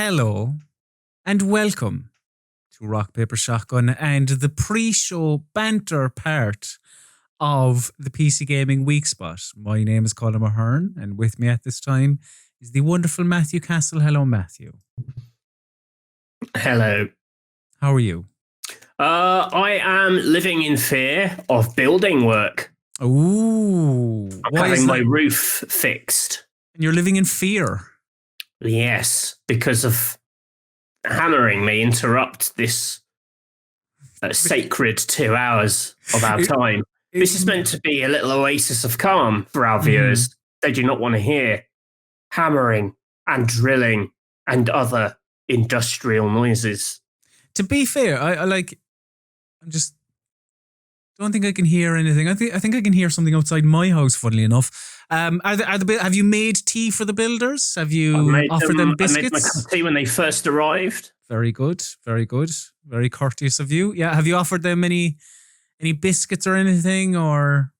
hello, and welcome to Rock, Paper, Shotgun and the pre-show banter part of the PC Gaming Weekspot. My name is Colm Ahern, and with me at this time is the wonderful Matthew Castle. Hello, Matthew. Hello. How are you? I am living in fear of building work. Ooh. I'm having my roof fixed. And you're living in fear? Yes, because of hammering me interrupt this sacred 2 hours of our time. This is meant to be a little oasis of calm for our viewers. They do not want to hear hammering and drilling and other industrial noises. To be fair, I don't think I can hear anything. I think I can hear something outside my house, funnily enough. Have you made tea for the builders? Have you offered them biscuits? I made my cup of tea when they first arrived. Very good. Very good. Very courteous of you. Yeah. Have you offered them any biscuits or anything, or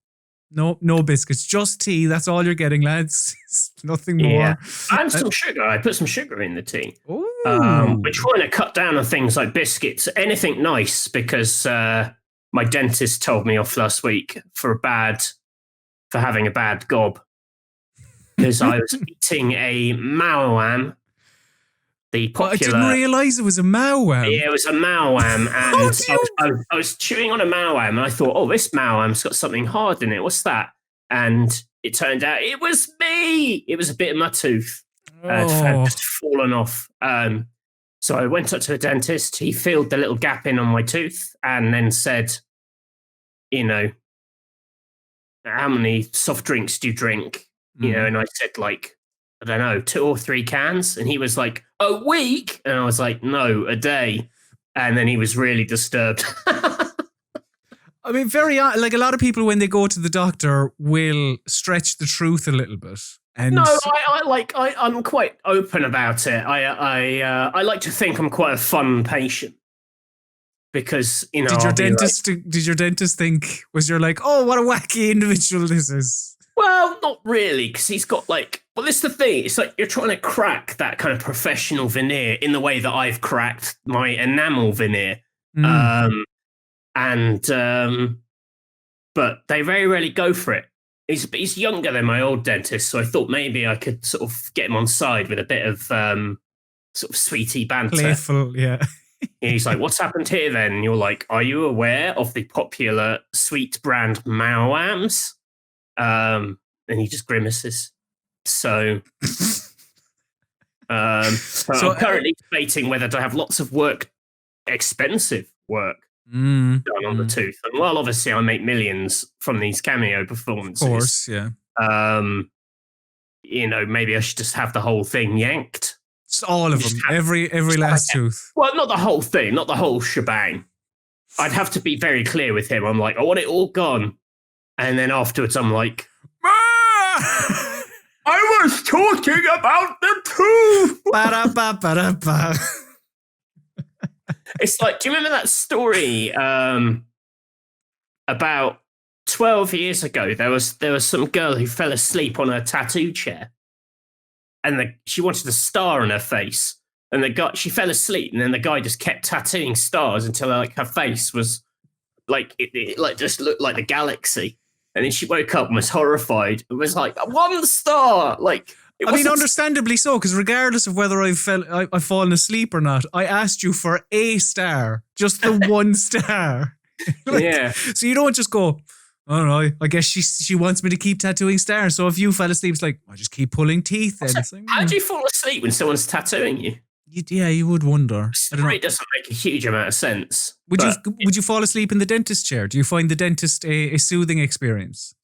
no biscuits, just tea? That's all you're getting, lads. Nothing more. Yeah. And some sugar. I put some sugar in the tea. We're trying to cut down on things like biscuits, anything nice, because my dentist told me off last week for having a bad gob, because I was eating a Mawam. The popular. I didn't realise it was a Mawam. Yeah, it was a Mawam, and I was chewing on a Mawam, and I thought, oh, this Mawam's got something hard in it. What's that? And it turned out it was me. It was a bit of my tooth had just fallen off. So I went up to the dentist. He filled the little gap in on my tooth, and then said, you know, how many soft drinks do you drink? You know, and I said, like, I don't know, 2 or 3 cans. And he was like, a week? And I was like, no, a day. And then he was really disturbed. I mean, like a lot of people when they go to the doctor will stretch the truth a little bit. And no, I'm quite open about it. I like to think I'm quite a fun patient. Because, you know, did your dentist think, was you're like, oh, what a wacky individual this is? Well, not really, because he's got like, well, this is the thing. It's like you're trying to crack that kind of professional veneer in the way that I've cracked my enamel veneer. But they very rarely go for it. He's younger than my old dentist, so I thought maybe I could sort of get him on side with a bit of sort of sweetie banter. Playful, yeah. And he's like, what's happened here then? And you're like, are you aware of the popular sweet brand Mawams? And he just grimaces. So I'm currently debating whether to have lots of work, expensive work, done on the tooth. And well, obviously I make millions from these cameo performances. Of course, yeah. You know, maybe I should just have the whole thing yanked. Just all of them, every last tooth. Well, not the whole thing, not the whole shebang. I'd have to be very clear with him. I'm like, I want it all gone. And then afterwards, I'm like, I was talking about the tooth. Ba-da-ba-ba-da-ba. It's like, do you remember that story about 12 years ago? There was some girl who fell asleep on her tattoo chair. And she wanted a star on her face, and she fell asleep, and then the guy just kept tattooing stars until like her face was like it like just looked like the galaxy. And then she woke up and was horrified. It was like 1 star. Like, I mean, understandably so, because regardless of whether I've fallen asleep or not, I asked you for a star, just the 1 star. Like, yeah. So you don't just go, all right, I guess she wants me to keep tattooing stars. So if you fell asleep, it's like, I just keep pulling teeth. Then. Like, how do you fall asleep when someone's tattooing you? You would wonder. It really doesn't make a huge amount of sense. Would you fall asleep in the dentist chair? Do you find the dentist a soothing experience?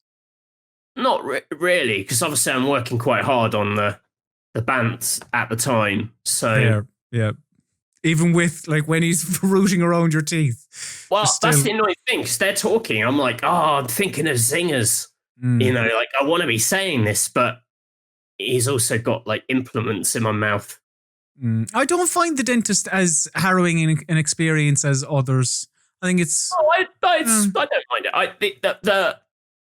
Not really, because obviously I'm working quite hard on the bants at the time. So yeah. Even with, like, when he's rooting around your teeth. Well, that's the annoying thing, because they're talking. I'm like, I'm thinking of zingers. You know, like, I want to be saying this, but he's also got, like, implements in my mouth. I don't find the dentist as harrowing an experience as others. I think it's... I don't mind it.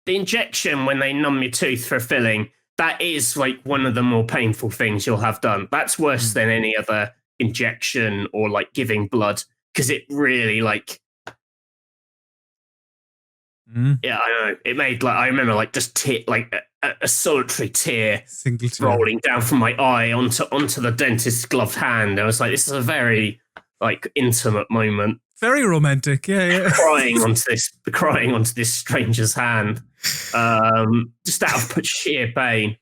The injection when they numb your tooth for filling that is like one of the more painful things you'll have done. That's worse than any other injection or like giving blood, because it really like. Yeah, I know. It made like, I remember like just like a solitary tear rolling down from my eye onto the dentist's gloved hand. I was like, this is a very like intimate moment. Very romantic, yeah. crying onto this stranger's hand, just out of sheer pain.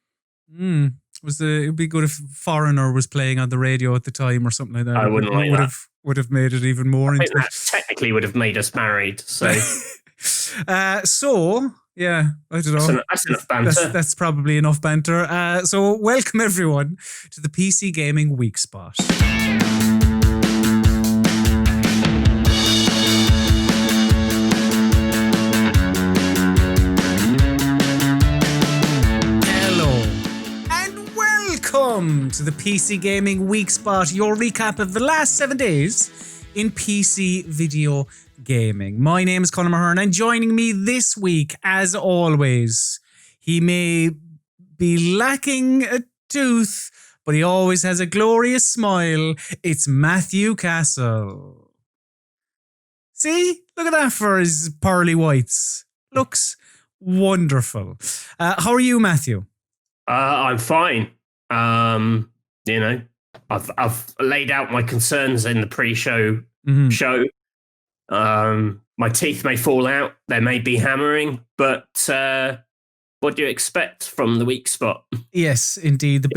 It'd be good if Foreigner was playing on the radio at the time or something like that. I wouldn't like that. Would have made it even more intimate. That technically would have made us married. So. So yeah, I don't know. That's enough banter. That's probably enough banter. So welcome everyone to the PC Gaming Weekspot. Hello and welcome to the PC Gaming Weekspot, your recap of the last 7 days in PC video gaming. My name is Colm and joining me this week, as always, he may be lacking a tooth, but he always has a glorious smile. It's Matthew Castle. See? Look at that for his pearly whites. Looks wonderful. How are you, Matthew? I'm fine. You know, I've laid out my concerns in the pre-show show. My teeth may fall out. There may be hammering, but what do you expect from the Weekspot? Yes, indeed. The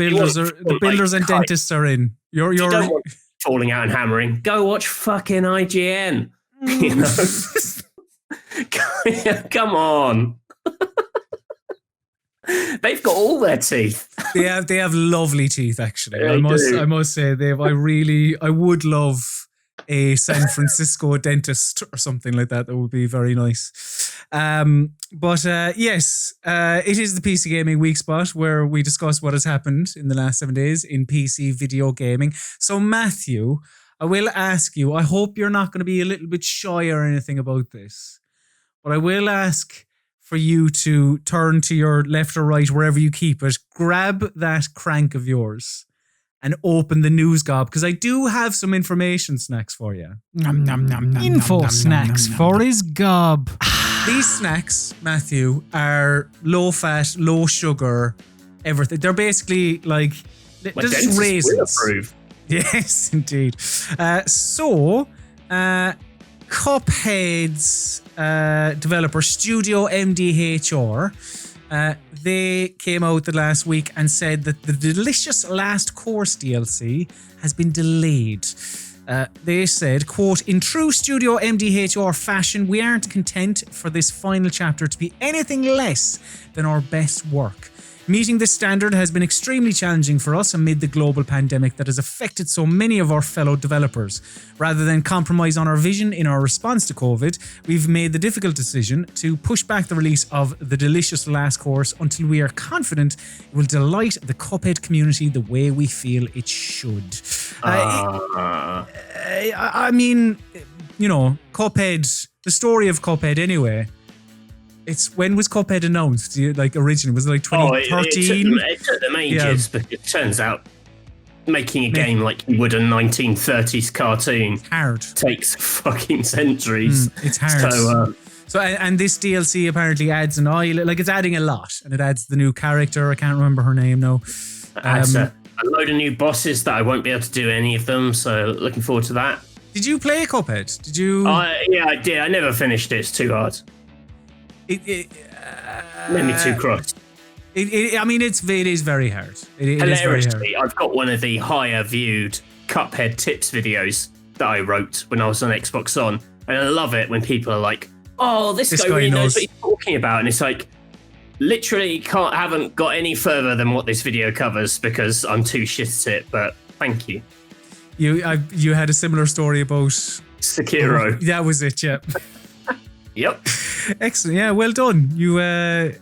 builders and dentists are in. You're you don't want falling out and hammering. Go watch fucking IGN. You know, come on. They've got all their teeth. They have lovely teeth, actually. I must say I would love a San Francisco dentist or something like that. That would be very nice. But yes, it is the PC Gaming Weekspot where we discuss what has happened in the last 7 days in PC video gaming. So Matthew, I will ask you, I hope you're not going to be a little bit shy or anything about this, but I will ask for you to turn to your left or right, wherever you keep it, grab that crank of yours and open the news gob, because I do have some information snacks for you. Info snacks for his gob. These snacks, Matthew, are low fat, low sugar, everything. They're basically like just raisins. Will approve. Yes, indeed. Cuphead's developer Studio MDHR, they came out the last week and said that the Delicious Last Course DLC has been delayed. They said, quote, "In true Studio MDHR fashion, we aren't content for this final chapter to be anything less than our best work. Meeting this standard has been extremely challenging for us amid the global pandemic that has affected so many of our fellow developers. Rather than compromise on our vision in our response to COVID, we've made the difficult decision to push back the release of the Delicious Last Course until we are confident it will delight the Cuphead community the way we feel it should." I mean, you know, Cuphead, the story of Cuphead anyway. When was Cuphead announced? Originally, was it like 2013? It took them ages, but it turns out making a game like you would a 1930s cartoon takes fucking centuries. It's hard. So and this DLC apparently adds an island, like it's adding a lot, and it adds the new character. I can't remember her name now. Adds a load of new bosses that I won't be able to do any of them. So looking forward to that. Did you play Cuphead? Did you? Yeah, I did. I never finished it. It's too hard. Made me too cross. I mean, it is very hard. It is very hard. I've got one of the higher viewed Cuphead tips videos that I wrote when I was on Xbox On, and I love it when people are like, "Oh, this guy really knows what he's talking about," and it's like, literally haven't got any further than what this video covers because I'm too shit at it. But thank you. You had a similar story about Sekiro. That was it. Yeah. Yep. Excellent. Yeah, well done. I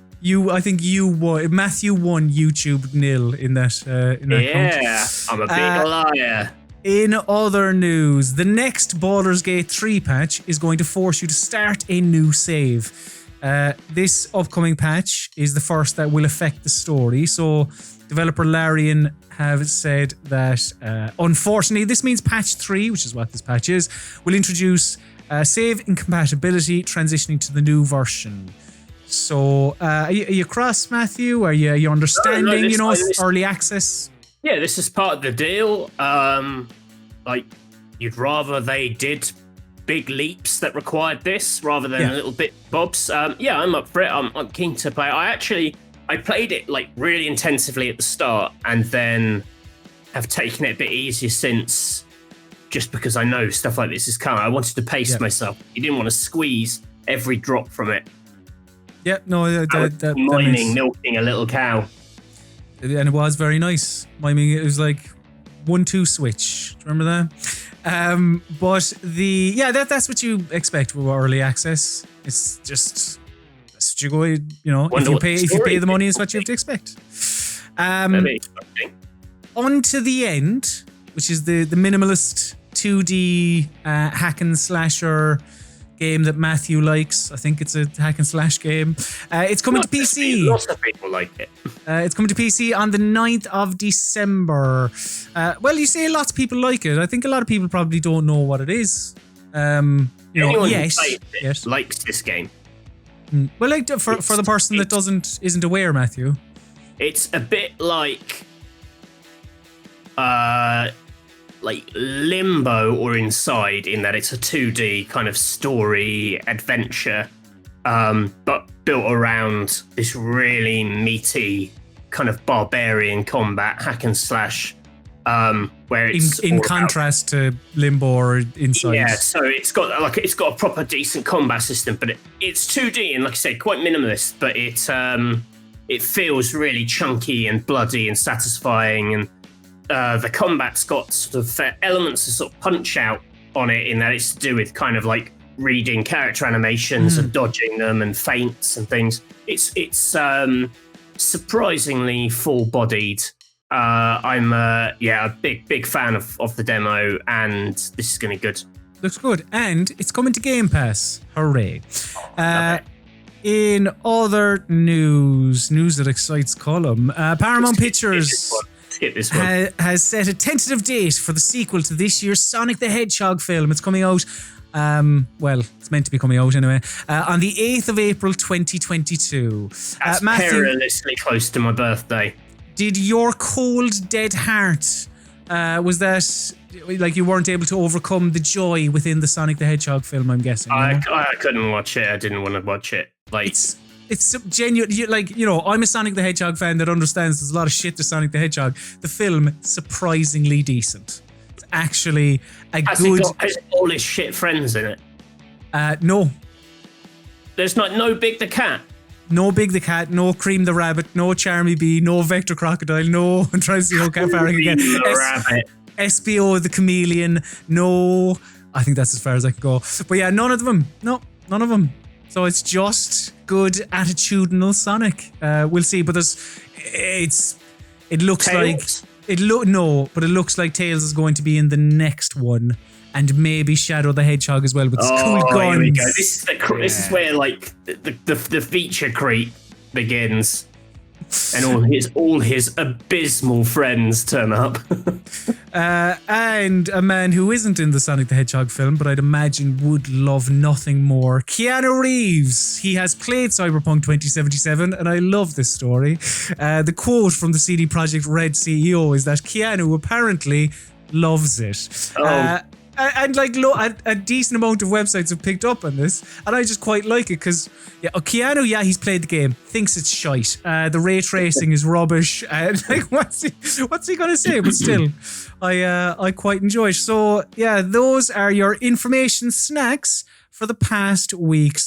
think you won. Matthew won, YouTube nil in that. Yeah, I'm a big liar. In other news, the next Baldur's Gate 3 patch is going to force you to start a new save. This upcoming patch is the first that will affect the story. So developer Larian have said that unfortunately this means patch 3, which is what this patch is, will introduce save incompatibility transitioning to the new version. So are you cross, Matthew? Are you understanding, No, early access? Yeah, this is part of the deal. Like, you'd rather they did big leaps that required this rather than little bit bobs. Yeah, I'm up for it. I'm keen to play. I played it like really intensively at the start and then have taken it a bit easier since, just because I know stuff like this is coming. I wanted to pace myself. You didn't want to squeeze every drop from it. Yeah, no, milking a little cow. And it was very nice. Miming, it was like 1-2 switch. Do you remember that? But that's what you expect with early access. It's just that's what you go. If you pay the money, it's what you have to expect. On to the end, which is the minimalist 2D hack and slasher game that Matthew likes. I think it's a hack and slash game. It's coming to PC. Lots of people like it. It's coming to PC on the 9th of December. Well, you say lots of people like it. I think a lot of people probably don't know what it is. Anyone who plays it likes this game. Well, like for the person that isn't aware, Matthew. It's a bit like Limbo or Inside, in that it's a 2D kind of story adventure, but built around this really meaty kind of barbarian combat hack and slash, where it's in contrast to Limbo or Inside. Yeah, so it's got a proper decent combat system, but it's 2D and, like I said, quite minimalist. But it feels really chunky and bloody and satisfying, and the combat's got sort of elements of sort of punch out on it, in that it's to do with kind of like reading character animations and dodging them and feints and things. It's surprisingly full-bodied. I'm a big fan of the demo, and this is going to be good. Looks good, and it's coming to Game Pass. Hooray! In other news that excites Colm, Paramount Pictures has set a tentative date for the sequel to this year's Sonic the Hedgehog film. It's coming out, it's meant to be coming out anyway, on the 8th of April 2022. That's perilously close to my birthday. Did your cold, dead heart, was that, like, you weren't able to overcome the joy within the Sonic the Hedgehog film, I'm guessing? I couldn't watch it. I didn't want to watch it. Like, it's genuine. I'm a Sonic the Hedgehog fan that understands there's a lot of shit to Sonic the Hedgehog. The film, surprisingly decent. It's actually has all his shit friends in it? No. There's no Big the Cat? No Big the Cat, no Cream the Rabbit, no Charmy Bee, no Vector Crocodile, no, I'm trying to see how far I can get. SBO the Chameleon, no. I think that's as far as I can go. But yeah, none of them. No, none of them. So it's just good attitudinal Sonic. We'll see, but it looks Tails? But it looks like Tails is going to be in the next one, and maybe Shadow the Hedgehog as well. With cool guns. Here we go. This is where like the feature creep begins, and all his abysmal friends turn up. And a man who isn't in the Sonic the Hedgehog film, but I'd imagine would love nothing more, Keanu Reeves. He has played Cyberpunk 2077, and I love this story. The quote from the CD Projekt Red CEO is that Keanu apparently loves it. And like a decent amount of websites have picked up on this, and I just quite like it because Keanu, he's played the game, thinks it's shite. The ray tracing is rubbish. Like what's he gonna say? But still, I quite enjoy it. So yeah, those are your information snacks for the past weeks.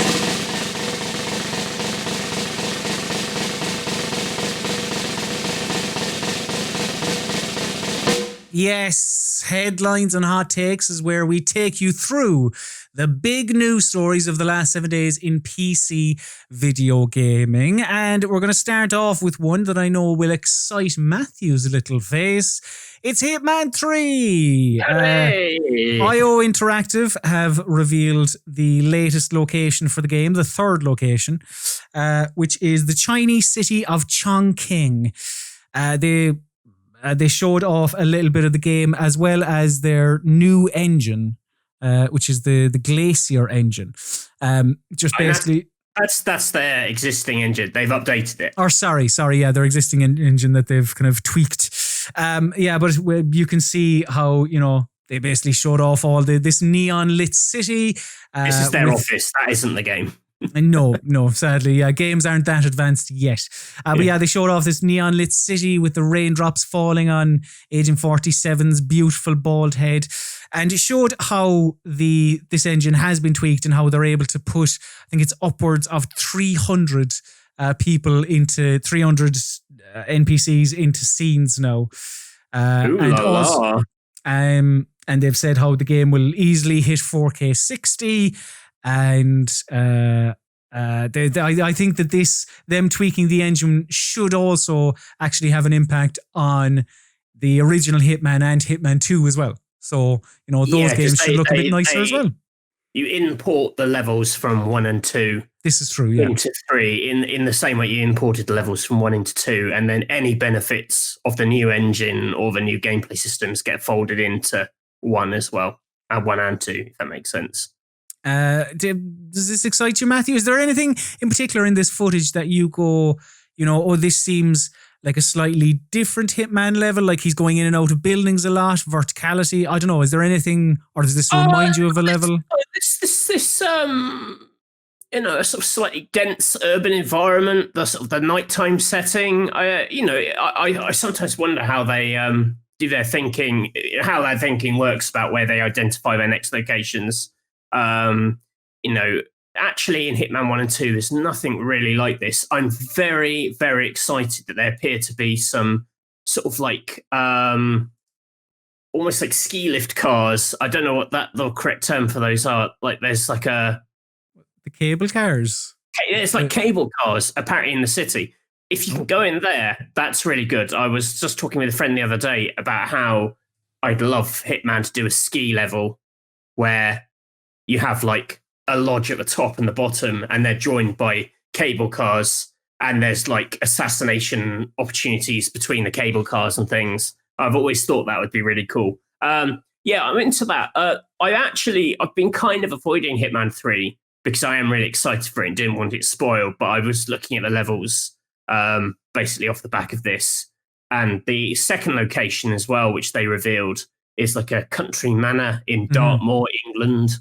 Yes, headlines and hot takes is where we take you through the big news stories of the last 7 days in PC video gaming. And we're going to start off with one that I know will excite Matthew's little face. It's Hitman 3. IO Interactive have revealed the latest location for the game, the third location, which is the Chinese city of Chongqing. They showed off a little bit of the game as well as their new engine, which is the Glacier engine. Just basically... That's their existing engine. They've updated it. Or sorry, yeah, their existing engine that they've kind of tweaked. But you can see how, they basically showed off all this neon lit city. This is their office. That isn't the game. No, sadly, games aren't that advanced yet. But they showed off this neon lit city with the raindrops falling on Agent 47's beautiful bald head. And it showed how this engine has been tweaked and how they're able to put, I think it's upwards of 300 people into 300 NPCs into scenes now. And they've said how the game will easily hit 4K 60. And I think that them tweaking the engine should also actually have an impact on the original Hitman and Hitman 2 as well. So, those games should look a bit nicer as well. You import the levels from 1 and 2. This is true, yeah. Into 3 in the same way you imported the levels from 1 into 2, and then any benefits of the new engine or the new gameplay systems get folded into 1 as well, 1 and 2, if that makes sense. Does this excite you, Matthew? Is there anything in particular in this footage that you go, this seems like a slightly different Hitman level, like he's going in and out of buildings a lot, verticality? I don't know. Is there anything, or does this remind you of a level? This a sort of slightly dense urban environment, the sort of the nighttime setting. I sometimes wonder how they do their thinking, how their thinking works about where they identify their next locations. Actually in Hitman 1 and 2, there's nothing really like this. I'm very, very excited that there appear to be some sort of like, almost like ski lift cars. I don't know what the correct term for those are. Like there's like the cable cars. It's like cable cars apparently in the city. If you can go in there, that's really good. I was just talking with a friend the other day about how I'd love Hitman to do a ski level where you have like a lodge at the top and the bottom, and they're joined by cable cars, and there's like assassination opportunities between the cable cars and things. I've always thought that would be really cool. I'm into that. I've been kind of avoiding Hitman 3 because I am really excited for it and didn't want it spoiled, but I was looking at the levels basically off the back of this. And the second location as well, which they revealed, is like a country manor in Dartmoor, England.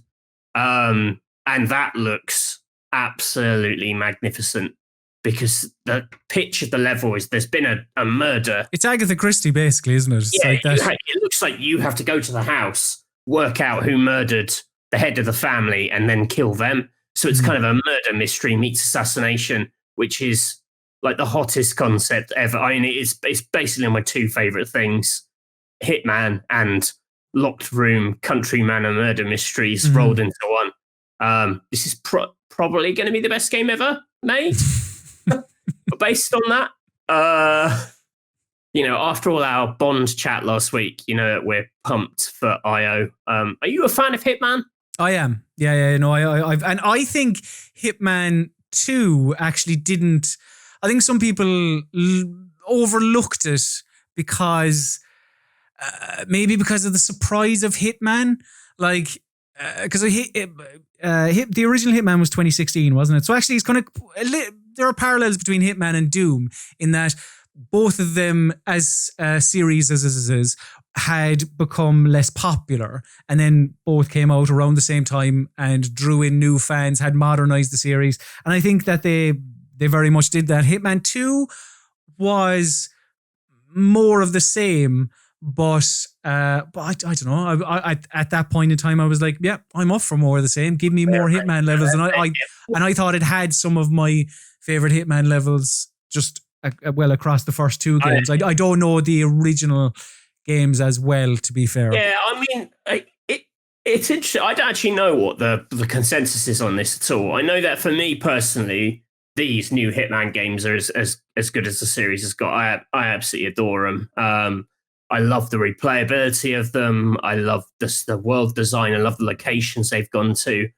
And that looks absolutely magnificent because the pitch of the level is there's been a murder. It's Agatha Christie, basically, isn't it? It looks like you have to go to the house, work out who murdered the head of the family, and then kill them. So it's kind of a murder mystery meets assassination, which is like the hottest concept ever. I mean, it's basically my two favorite things: Hitman and locked room country manor murder mysteries rolled into one. This is probably going to be the best game ever made. But based on that, after all our Bond chat last week, we're pumped for IO. Are you a fan of Hitman? I am. Yeah. No, I think Hitman 2 actually didn't. I think some people overlooked it because maybe because of the surprise of Hitman, like. Because the original Hitman was 2016, wasn't it? So actually, it's kind of there are parallels between Hitman and Doom in that both of them, as series as had become less popular, and then both came out around the same time and drew in new fans, had modernized the series, and I think that they very much did that. Hitman 2 was more of the same. But I don't know. I at that point in time, I was like, yeah, I'm up for more of the same. Give me more Hitman levels. And I thought it had some of my favorite Hitman levels just well across the first two games. I don't know the original games as well, to be fair. Yeah, I mean, it's interesting. I don't actually know what the consensus is on this at all. I know that for me personally, these new Hitman games are as good as the series has got. I absolutely adore them. I love the replayability of them. I love the world design. I love the locations they've gone to.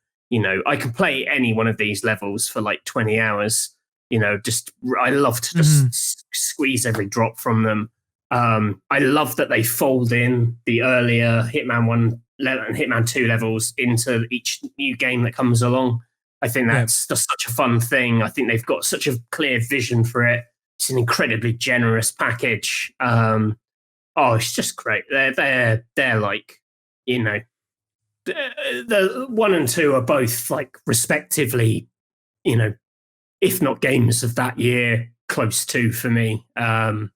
I can play any one of these levels for like 20 hours. I love to just squeeze every drop from them. I love that they fold in the earlier Hitman 1 and Hitman 2 levels into each new game that comes along. I think that's just such a fun thing. I think they've got such a clear vision for it. It's an incredibly generous package. It's just great. They're like, the 1 and 2 are both like respectively, if not games of that year, close to for me. Did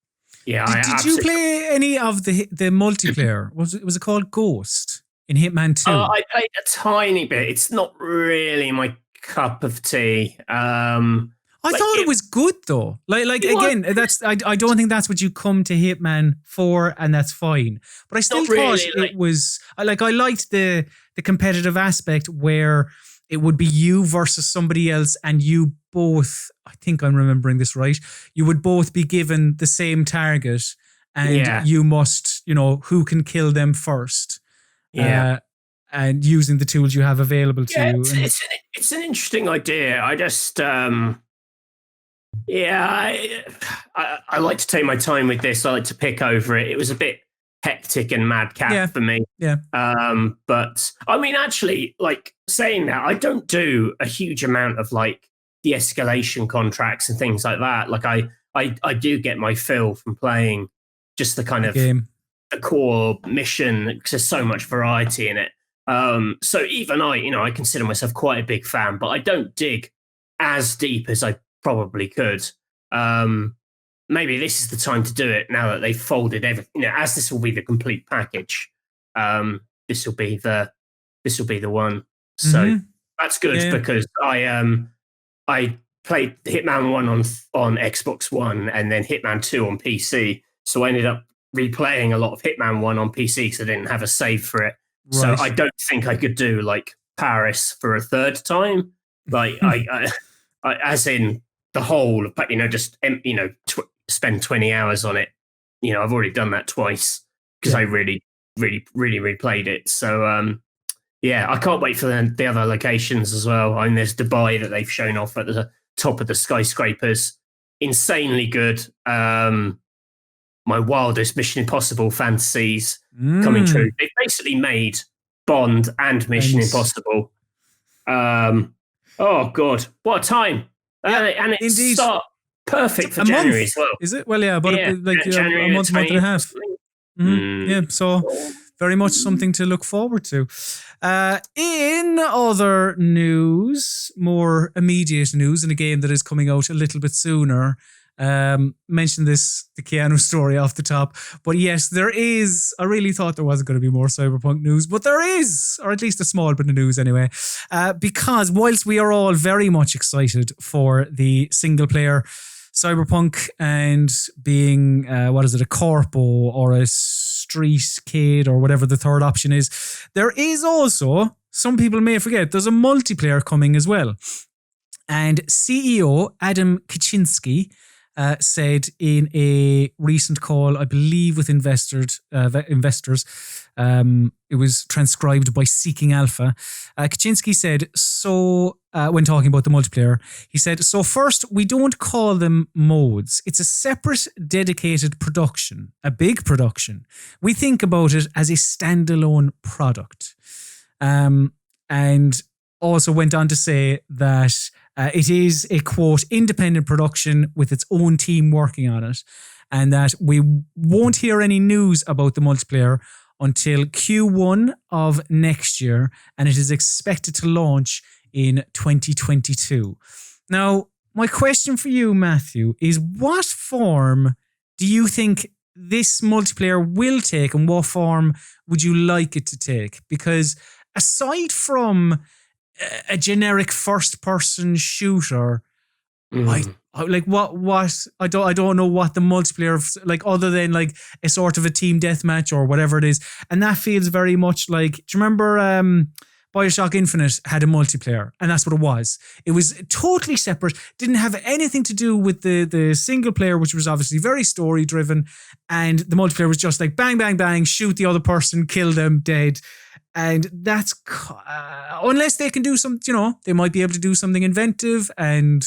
you play any of the multiplayer? Was it called Ghost in Hitman 2? I played a tiny bit. It's not really my cup of tea. I thought it was good though. Like again, that's I don't think that's what you come to Hitman for, and that's fine. But I still thought it was I liked the competitive aspect where it would be you versus somebody else, and you both, I think I'm remembering this right, you would both be given the same target, and you must, who can kill them first. Yeah. And using the tools you have available to you. It's an interesting idea. I just, I like to take my time with this. I like to pick over it. It was a bit hectic and madcap for me. Yeah. But I mean, actually, like saying that, I don't do a huge amount of like de-escalation contracts and things like that. Like I do get my fill from playing just the kind of game. The core mission, because there's so much variety in it. So even I consider myself quite a big fan, but I don't dig as deep as I probably could. Maybe this is the time to do it now that they've folded everything. As this will be the complete package. This will be the one. So that's good because I played Hitman 1 on Xbox One and then Hitman 2 on PC. So I ended up replaying a lot of Hitman 1 on PC because I didn't have a save for it. Right. So I don't think I could do like Paris for a third time. Like I as in the whole, but just spend 20 hours on it. I've already done that twice because I really replayed it. So I can't wait for the other locations as well. I mean, there's Dubai that they've shown off at the top of the skyscrapers. Insanely good. My wildest Mission Impossible fantasies coming true. They've basically made Bond and Mission Impossible. Oh God, what a time! And it's perfect for January as well. Is it? Well, yeah, but a month and a half. Yeah, so very much something to look forward to. In other news, more immediate news, in a game that is coming out a little bit sooner. Mentioned the Keanu story off the top, but yes, there is. I really thought there wasn't going to be more Cyberpunk news, but there is, or at least a small bit of news anyway. Because whilst we are all very much excited for the single player Cyberpunk and being a corpo or a street kid or whatever the third option is, there is also, some people may forget, there's a multiplayer coming as well. And CEO Adam Kaczynski said in a recent call, I believe with investors, it was transcribed by Seeking Alpha. Kaczynski said, when talking about the multiplayer, he said, so first, we don't call them modes. It's a separate, dedicated production, a big production. We think about it as a standalone product. And also went on to say that it is a, quote, independent production with its own team working on it, and that we won't hear any news about the multiplayer until Q1 of next year, and it is expected to launch in 2022. Now, my question for you, Matthew, is what form do you think this multiplayer will take, and what form would you like it to take? Because aside from a generic first-person shooter, like what I don't know what the multiplayer like other than like a sort of a team deathmatch or whatever it is, and that feels very much like. Do you remember BioShock Infinite had a multiplayer, and that's what it was. It was totally separate, didn't have anything to do with the single player, which was obviously very story driven, and the multiplayer was just like bang bang bang, shoot the other person, kill them, dead. And that's unless they can do some, they might be able to do something inventive and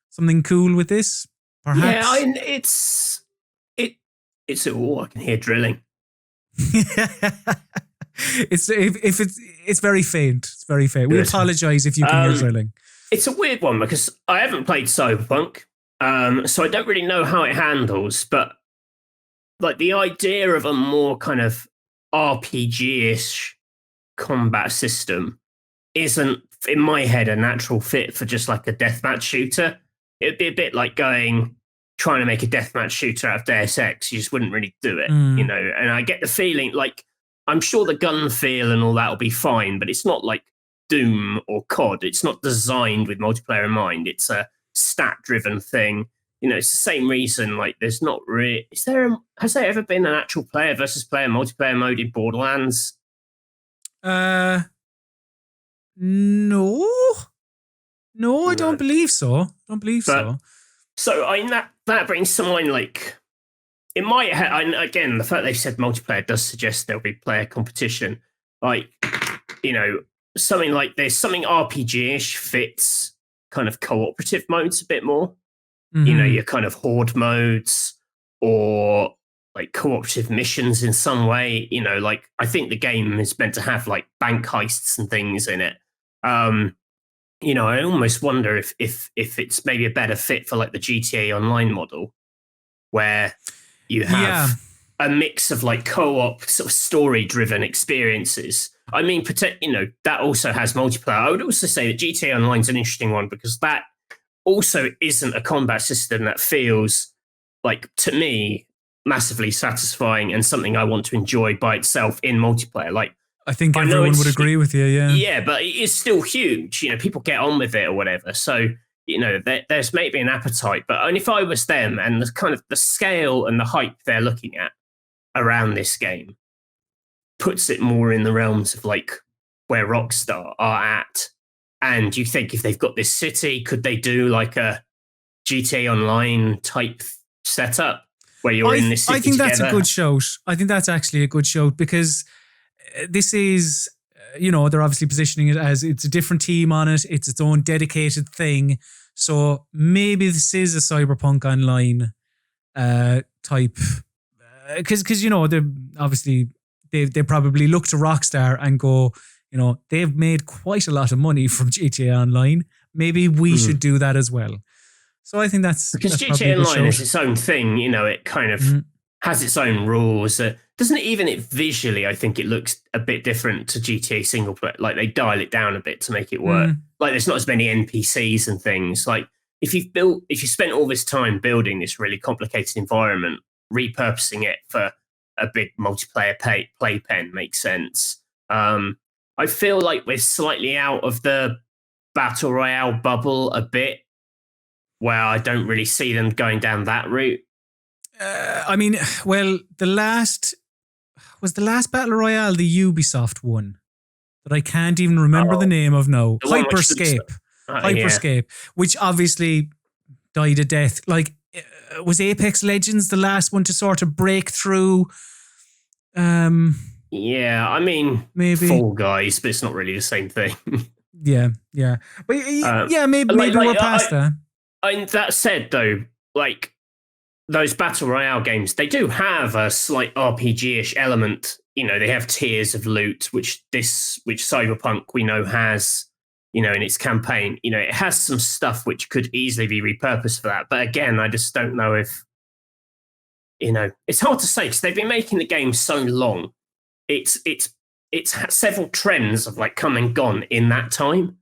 something cool with this, perhaps. Yeah, it's I can hear drilling. It's very faint. It's very faint. We apologize if you can hear drilling. It's a weird one because I haven't played Cyberpunk, so I don't really know how it handles. But like the idea of a more kind of RPG-ish combat system isn't, in my head, a natural fit for just like a deathmatch shooter. It'd be a bit like trying to make a deathmatch shooter out of Deus Ex. You just wouldn't really do it, And I get the feeling like I'm sure the gun feel and all that will be fine, but it's not like Doom or COD. It's not designed with multiplayer in mind. It's a stat-driven thing. It's the same reason. Like, there's not really. Has there ever been an actual player versus player multiplayer mode in Borderlands? No, I don't believe so. So that brings to mind, like, in my head, again, the fact they've said multiplayer does suggest there'll be player competition. Like, something like this, something RPG-ish fits kind of cooperative modes a bit more. Mm-hmm. Your kind of horde modes or like cooperative missions in some way. Like, I think the game is meant to have like bank heists and things in it. I almost wonder if it's maybe a better fit for like the GTA Online model, where you have a mix of like co-op sort of story-driven experiences. I mean, that also has multiplayer. I would also say that GTA Online is an interesting one because that also isn't a combat system that feels like, to me, massively satisfying and something I want to enjoy by itself in multiplayer. Like, I think everyone would agree with you, yeah. Yeah, but it is still huge. People get on with it or whatever. So, there's maybe an appetite, but only if I was them, and the kind of the scale and the hype they're looking at around this game puts it more in the realms of like where Rockstar are at. And you think if they've got this city, could they do like a GTA Online type setup where you're in this city I think together? That's a good shout. I think that's actually a good shout because this is, they're obviously positioning it as it's a different team on it. It's its own dedicated thing. So maybe this is a Cyberpunk Online type. Because they obviously they probably look to Rockstar and go, they've made quite a lot of money from GTA Online. Maybe we should do that as well. So I think that's because that's GTA Online is its own thing. It kind of has its own rules. Doesn't it visually? I think it looks a bit different to GTA single player. Like they dial it down a bit to make it work. Like there's not as many NPCs and things. Like if you spent all this time building this really complicated environment, repurposing it for a big multiplayer playpen makes sense. I feel like we're slightly out of the battle royale bubble a bit, where I don't really see them going down that route. I mean, well, the last battle royale, the Ubisoft one that I can't even remember the name of now. Hyperscape, which obviously died a death. Like, was Apex Legends the last one to sort of break through? Yeah, I mean, maybe Fall Guys, but it's not really the same thing. yeah, but maybe we're past that. That said, though, like those battle royale games, they do have a slight RPG-ish element. They have tiers of loot, which Cyberpunk we know has. In its campaign, it has some stuff which could easily be repurposed for that. But again, I just don't know if, it's hard to say because they've been making the game so long. It's had several trends of like come and gone in that time.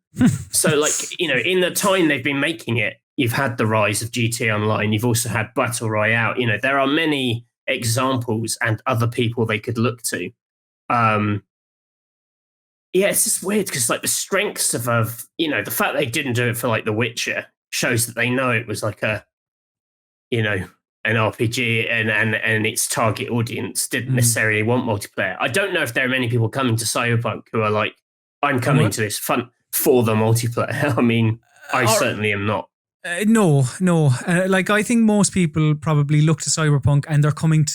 So like, in the time they've been making it, you've had the rise of GTA Online. You've also had Battle Royale. There are many examples and other people they could look to. Yeah, it's just weird because like the strengths of the fact they didn't do it for like The Witcher shows that they know it was like a an RPG and its target audience didn't necessarily want multiplayer. I don't know if there are many people coming to Cyberpunk who are like, I'm coming to this fun for the multiplayer. I mean, I certainly am not. No. Like, I think most people probably look to Cyberpunk and they're coming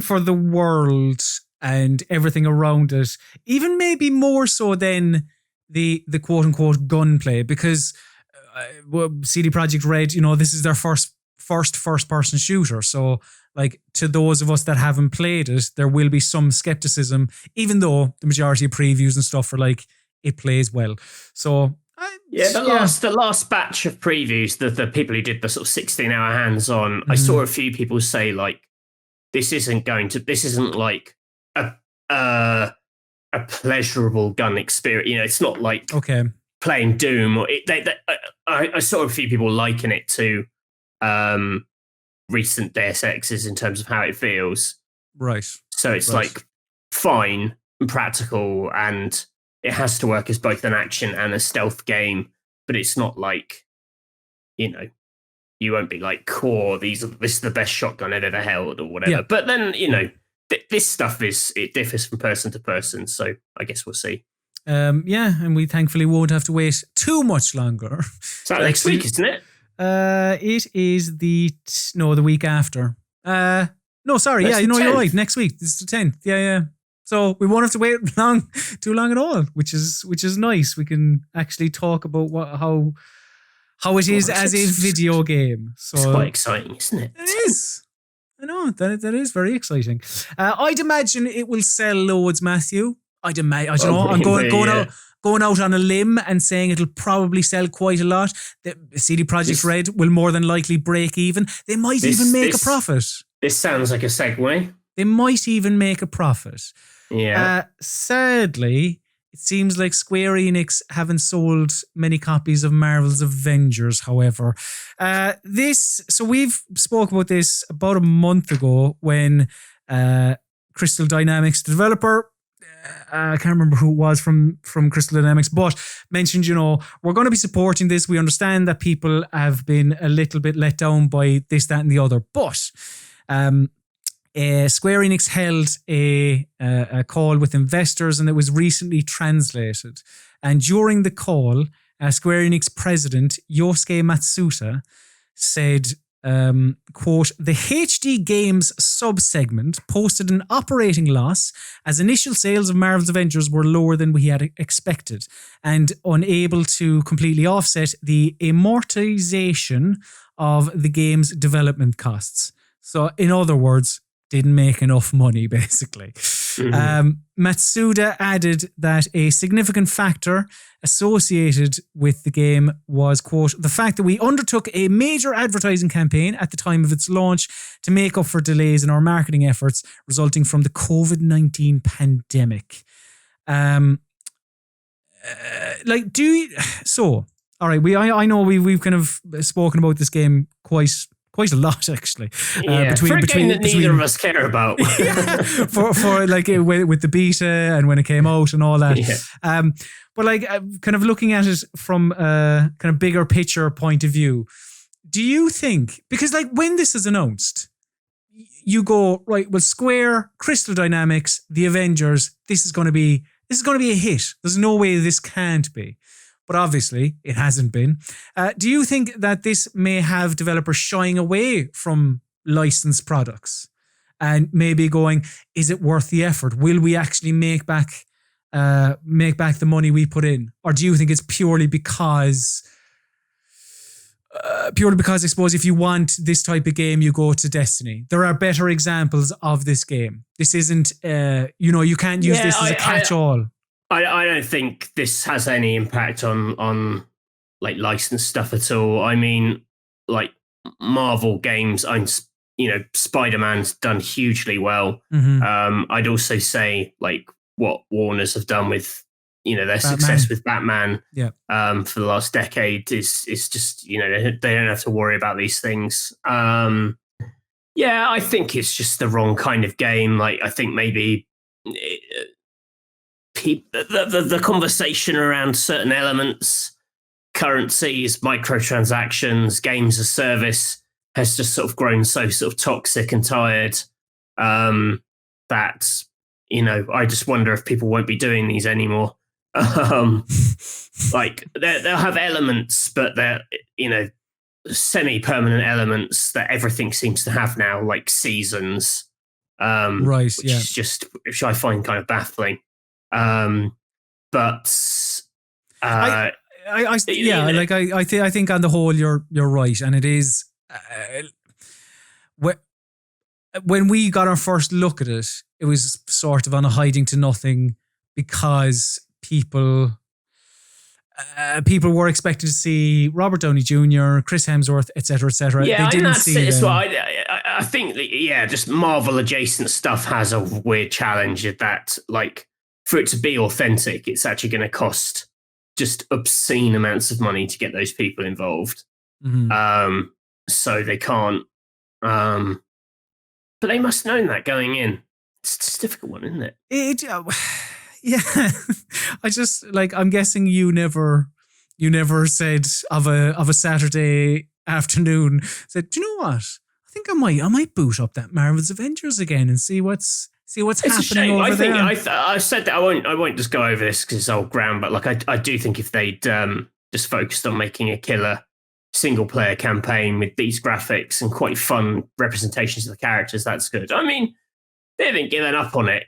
for the world and everything around it, even maybe more so than the quote unquote gunplay, because CD Projekt Red, this is their first person shooter. So, like, to those of us that haven't played it, there will be some skepticism, even though the majority of previews and stuff are like, it plays well. So, the last batch of previews, the people who did the sort of 16-hour hands-on, I saw a few people say like, this isn't like a pleasurable gun experience. It's not like playing Doom. Or I saw a few people liken it to recent Deus Exes in terms of how it feels. Right. So it's like fine and practical, and it has to work as both an action and a stealth game, but it's not like, you won't be like, cool, this is the best shotgun I've ever held or whatever. Yeah. But then, this stuff it differs from person to person. So I guess we'll see. And we thankfully won't have to wait too much longer. Is that next week, isn't it? It is the week after. No, sorry. That's you're right. Next week. This is the 10th. Yeah. So we won't have to wait too long at all, which is nice. We can actually talk about how it is as a video game. So it's quite exciting, isn't it? It is. I know that is very exciting. I'd imagine it will sell loads, Matthew. I'm going out on a limb and saying it'll probably sell quite a lot. The CD Projekt Red will more than likely break even. They might even make a profit. This sounds like a segue. They might even make a profit. Yeah. Sadly, it seems like Square Enix haven't sold many copies of Marvel's Avengers, however. So we've spoke about this about a month ago when Crystal Dynamics, the developer, I can't remember who it was from Crystal Dynamics, but mentioned, we're going to be supporting this. We understand that people have been a little bit let down by this, that, and the other. But Square Enix held a call with investors, and it was recently translated. And during the call, Square Enix president Yosuke Matsuda said, quote, the HD Games sub-segment posted an operating loss as initial sales of Marvel's Avengers were lower than we had expected and unable to completely offset the amortization of the game's development costs. So, in other words, didn't make enough money, basically. Matsuda added that a significant factor associated with the game was, quote, the fact that we undertook a major advertising campaign at the time of its launch to make up for delays in our marketing efforts resulting from the COVID-19 pandemic. All right, I know we've kind of spoken about this game quite a lot, actually. For a game that neither of us care about. for like with the beta and when it came out and all that. Yeah. But like kind of looking at it from a kind of bigger picture point of view, do you think, because like when this is announced, you go, right, well, Square, Crystal Dynamics, the Avengers, this is going to be a hit. There's no way this can't be. But obviously, it hasn't been. Do you think that this may have developers shying away from licensed products and maybe going, is it worth the effort? Will we actually make back the money we put in? Or do you think it's purely because I suppose if you want this type of game, you go to Destiny? There are better examples of this game. This isn't, you can't use this as a catch-all. I don't think this has any impact on like licensed stuff at all. I mean, like Marvel games, Spider-Man's done hugely well. Mm-hmm. I'd also say like what Warner's have done with, their Batman. Success with Batman for the last decade is just, they don't have to worry about these things. I think it's just the wrong kind of game. Like, I think maybe the conversation around certain elements, currencies, microtransactions, games as service, has just sort of grown so sort of toxic and tired that, I just wonder if people won't be doing these anymore. Like they'll have elements, but they're, semi-permanent elements that everything seems to have now, like seasons. Right, Which I find kind of baffling. But I think on the whole you're right, and it is when we got our first look at it, it was sort of on a hiding to nothing because people were expected to see Robert Downey Jr., Chris Hemsworth, etc., etc. Yeah, they didn't see it. them. I think that, just Marvel adjacent stuff has a weird challenge of that. Like, for it to be authentic, it's actually going to cost just obscene amounts of money to get those people involved. Mm-hmm. So they can't. But they must have known that going in. It's a difficult one, isn't it? Yeah. I just I'm guessing you never said of a Saturday afternoon said, do you know what? I think I might boot up that Marvel's Avengers again and see what's happening over there. I said that I won't just go over this because it's old ground, but I do think if they'd just focused on making a killer single player campaign with these graphics and quite fun representations of the characters, that's good. I mean, they haven't given up on it,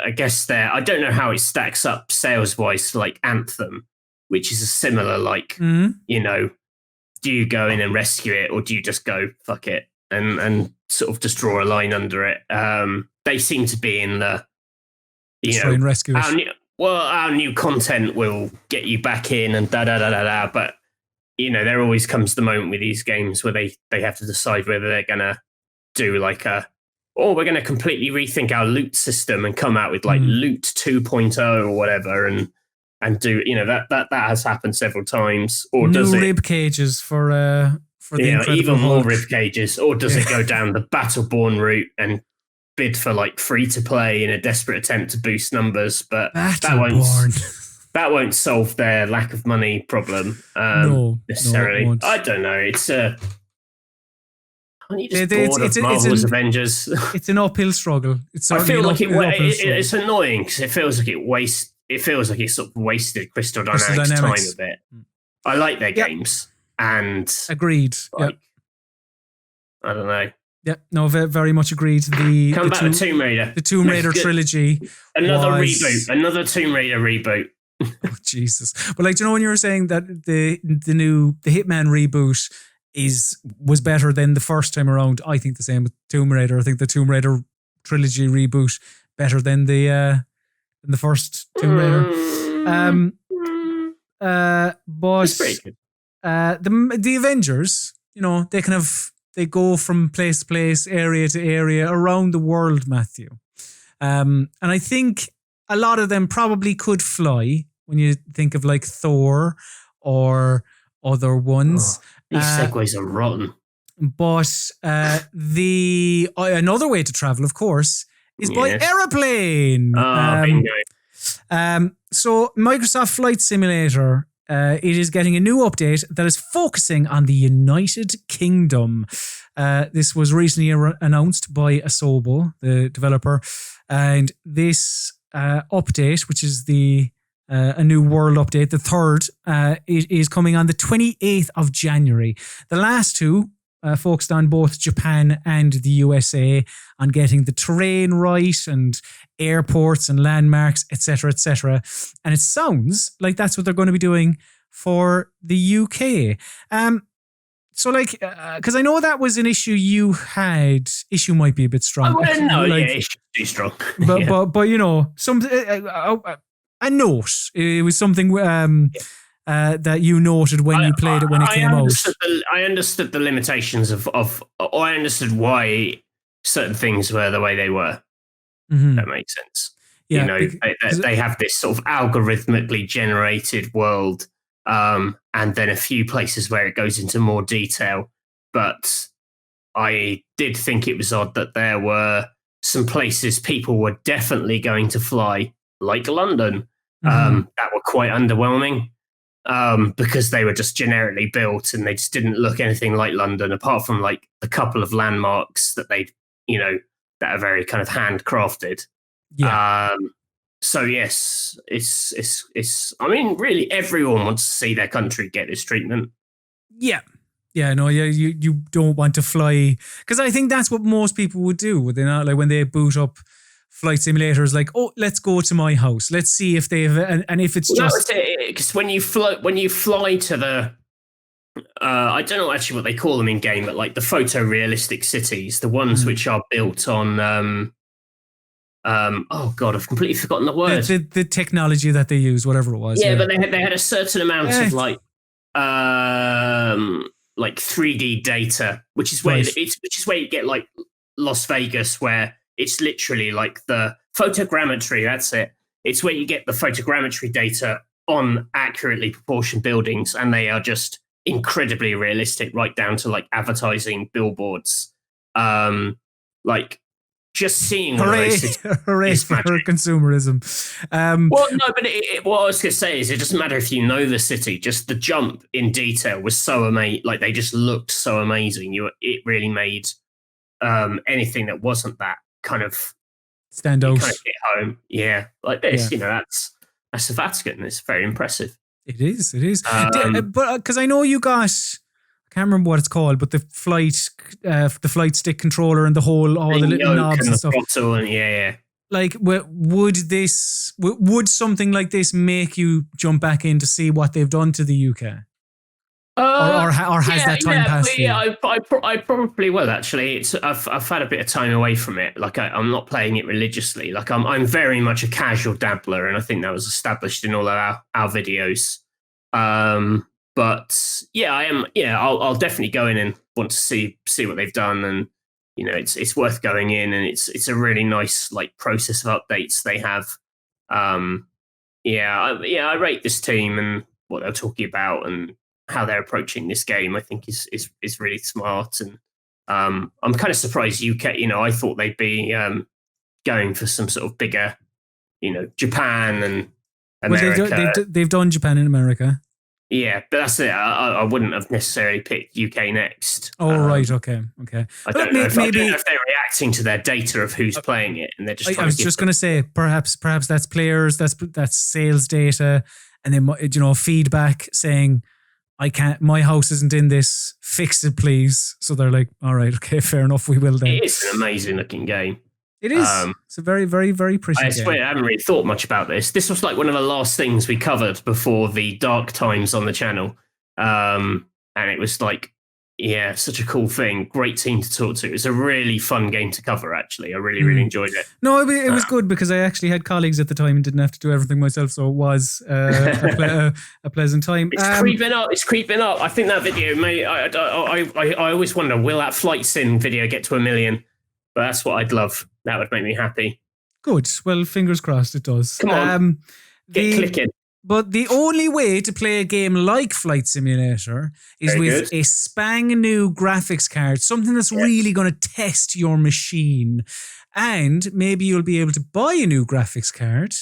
I guess I don't know how it stacks up sales wise to like Anthem, which is a similar do you go in and rescue it or do you just go fuck it and sort of just draw a line under it? They seem to be in the try and rescue it. Our new content will get you back in and but there always comes the moment with these games where they have to decide whether they're gonna do we're going to completely rethink our loot system and come out with loot 2.0 or whatever and do, that has happened several times. Or new does it rib cages for the Incredible even Hulk. more rib cages, or does it go down the Battleborn route and bid for free to play in a desperate attempt to boost numbers? But that won't solve their lack of money problem necessarily. No, it won't. I don't know. It's It's Avengers. It's an uphill struggle. I feel like it's annoying because it feels like it sort of wasted Crystal Dynamics' time a bit. I like their games and agreed. I don't know. Yeah, no, very much agreed. Come back to Tomb Raider. The Tomb Raider trilogy. Another Tomb Raider reboot. Oh, Jesus. But when you were saying that the Hitman reboot was better than the first time around, I think the same with Tomb Raider. I think the Tomb Raider trilogy reboot better than the first Tomb Raider. But it's pretty good. The Avengers, they go from place to place, area to area around the world, Matthew. And I think a lot of them probably could fly when you think of Thor or other ones. These segues are rotten. But another way to travel, of course, is by aeroplane. So Microsoft Flight Simulator, it is getting a new update that is focusing on the United Kingdom. This was recently announced by Asobo, the developer, and this update, which is a new world update, the third, it is coming on the 28th of January. The last two focused on both Japan and the USA, on getting the terrain right and airports and landmarks, etc., etc. And it sounds like that's what they're going to be doing for the UK. Because I know that was an issue you had. Issue might be a bit strong. Issue too strong. But some a note. It was something that you noted when you played it when it came out. I understood the limitations or I understood why certain things were the way they were. Mm-hmm. That makes sense. Yeah, they have this sort of algorithmically generated world, and then a few places where it goes into more detail. But I did think it was odd that there were some places people were definitely going to fly, like London, that were quite underwhelming. because they were just generically built and they just didn't look anything like London, apart from like a couple of landmarks that that are very kind of handcrafted. Yeah. So yes, it's. I mean, really, everyone wants to see their country get this treatment. Yeah. Yeah, no, you don't want to fly, because I think that's what most people would do, would they not? Like when they boot up flight simulators, like, oh, let's go to my house, let's see if they have, and if it's just because when you fly to the, I don't know actually what they call them in game, but like the photorealistic cities, the ones which are built on, oh god, I've completely forgotten the word. The technology that they use, whatever it was. Yeah, but they had a certain amount of like 3D data, which is where which is where you get like Las Vegas, where it's literally like the photogrammetry. That's it. It's where you get the photogrammetry data on accurately proportioned buildings, and they are just incredibly realistic, right down to like advertising billboards. Like just seeing one of those hooray for consumerism. Well, no, but what I was going to say is it doesn't matter if you know the city. Just the jump in detail was so amazing. Like they just looked so amazing. It really made anything that wasn't that kind of stand out. Kind of hit home. Yeah, like this. Yeah. That's the Vatican. It's very impressive. It is. But because I know you got, I can't remember what it's called, but the flight stick controller and all the little knobs and stuff. Yeah. Like, would something like this make you jump back in to see what they've done to the UK? Or has that time passed? Yeah, I probably will actually. I've had a bit of time away from it. Like I'm not playing it religiously. Like I'm very much a casual dabbler, and I think that was established in all of our videos. But yeah, I am. Yeah, I'll definitely go in and want to see what they've done, and it's worth going in, and it's a really nice like process of updates they have. I rate this team and what they're talking about and how they're approaching this game. I think is really smart, and I'm kind of surprised UK. I thought they'd be going for some sort of bigger, Japan and America. Well, they've done Japan and America. Yeah, but that's it. I wouldn't have necessarily picked UK next. Oh, right. Okay. I don't know if they're reacting to their data of who's playing it, and they're just. I was just going to say, perhaps that's players, that's sales data, and then feedback saying, "I can't. My house isn't in this. Fix it, please." So they're like, "All right, okay, fair enough. We will then." It is an amazing looking game. It is. It's a very, very, very pretty game. I swear, I haven't really thought much about this. This was like one of the last things we covered before the dark times on the channel. And it was like, yeah, such a cool thing. Great team to talk to. It was a really fun game to cover, actually. I really, really enjoyed it. No, it was good because I actually had colleagues at the time and didn't have to do everything myself. So it was a pleasant time. It's creeping up. It's creeping up. I think that video I always wonder, will that flight sim video get to 1 million? But that's what I'd love. That would make me happy. Good. Well, fingers crossed it does. Come on. Get clicking. But the only way to play a game like Flight Simulator is with a spang new graphics card, something that's really going to test your machine. And maybe you'll be able to buy a new graphics card.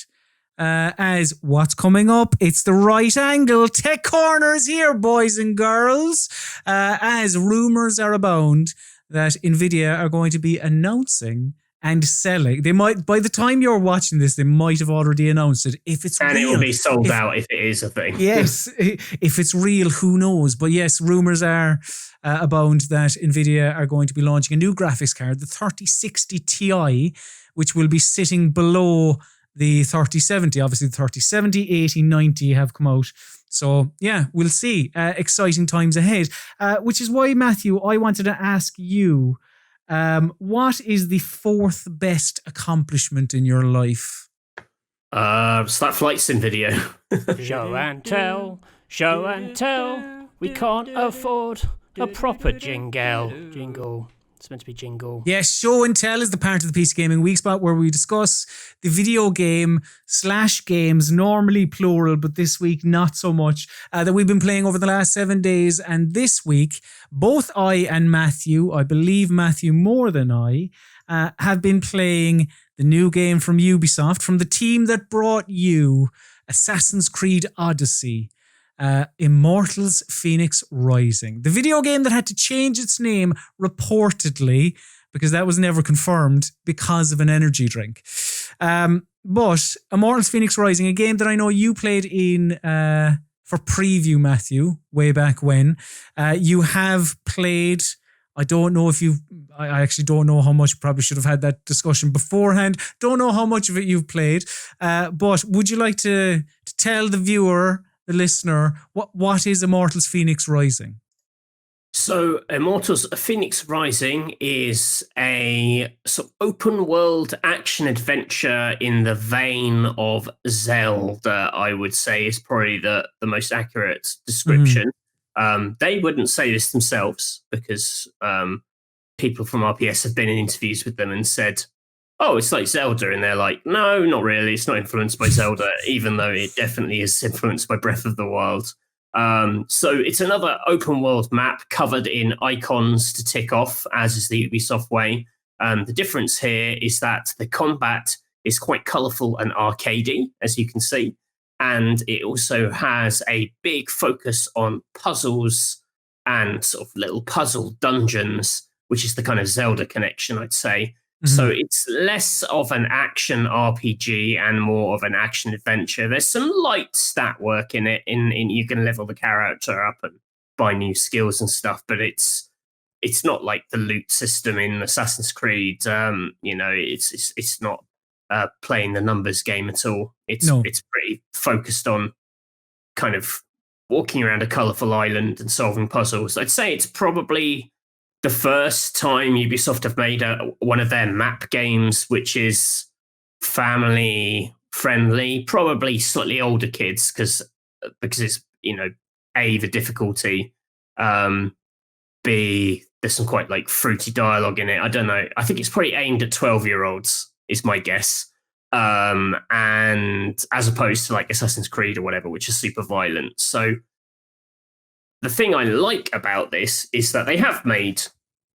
As what's coming up, it's the right angle. Tech Corners here, boys and girls. As rumors are abound that NVIDIA are going to be announcing and selling. They might, by the time you're watching this, they might have already announced it. If it's real, it will be sold out if it is a thing. Yes, if it's real, who knows? But yes, rumors are abound that NVIDIA are going to be launching a new graphics card, the 3060 Ti, which will be sitting below the 3070. Obviously, the 3070, 80, 90 have come out. So, yeah, we'll see. Exciting times ahead. Which is why, Matthew, I wanted to ask you, what is the fourth best accomplishment in your life? It's that flight sim video. Show and tell. We can't afford a proper jingle. It's meant to be jingle. Yes, show and tell is the part of the PC Gaming Weekspot where we discuss the video game / games, normally plural, but this week not so much, that we've been playing over the last 7 days. And this week, both I and Matthew, I believe Matthew more than I, have been playing the new game from Ubisoft, from the team that brought you Assassin's Creed Odyssey. Immortals Fenyx Rising. The video game that had to change its name reportedly, because that was never confirmed, because of an energy drink. But Immortals Fenyx Rising, a game that I know you played in for preview, Matthew, way back when. You have played... I don't know if I actually don't know how much. Probably should have had that discussion beforehand. Don't know how much of it you've played. But would you like to tell the viewer, the listener, what is Immortals Fenyx Rising? So Immortals Fenyx Rising is a sort of open world action adventure in the vein of Zelda, I would say is probably the most accurate description. They wouldn't say this themselves because people from RPS have been in interviews with them and said, oh, it's like Zelda. And they're like, no, not really. It's not influenced by Zelda, even though it definitely is influenced by Breath of the Wild. So it's another open world map covered in icons to tick off, as is the Ubisoft way. The difference here is that the combat is quite colourful and arcadey, as you can see. And it also has a big focus on puzzles and sort of little puzzle dungeons, which is the kind of Zelda connection, I'd say. So it's less of an action RPG and more of an action adventure. There's some light stat work in it. In you can level the character up and buy new skills and stuff, but it's not like the loot system in Assassin's Creed. It's not playing the numbers game at all. It's pretty focused on kind of walking around a colourful island and solving puzzles. I'd say it's probably the first time Ubisoft have made one of their map games, which is family friendly, probably slightly older kids because it's, A, the difficulty, B, there's some quite like fruity dialogue in it. I don't know. I think it's probably aimed at 12-year-olds is my guess. And as opposed to like Assassin's Creed or whatever, which is super violent. So the thing I like about this is that they have made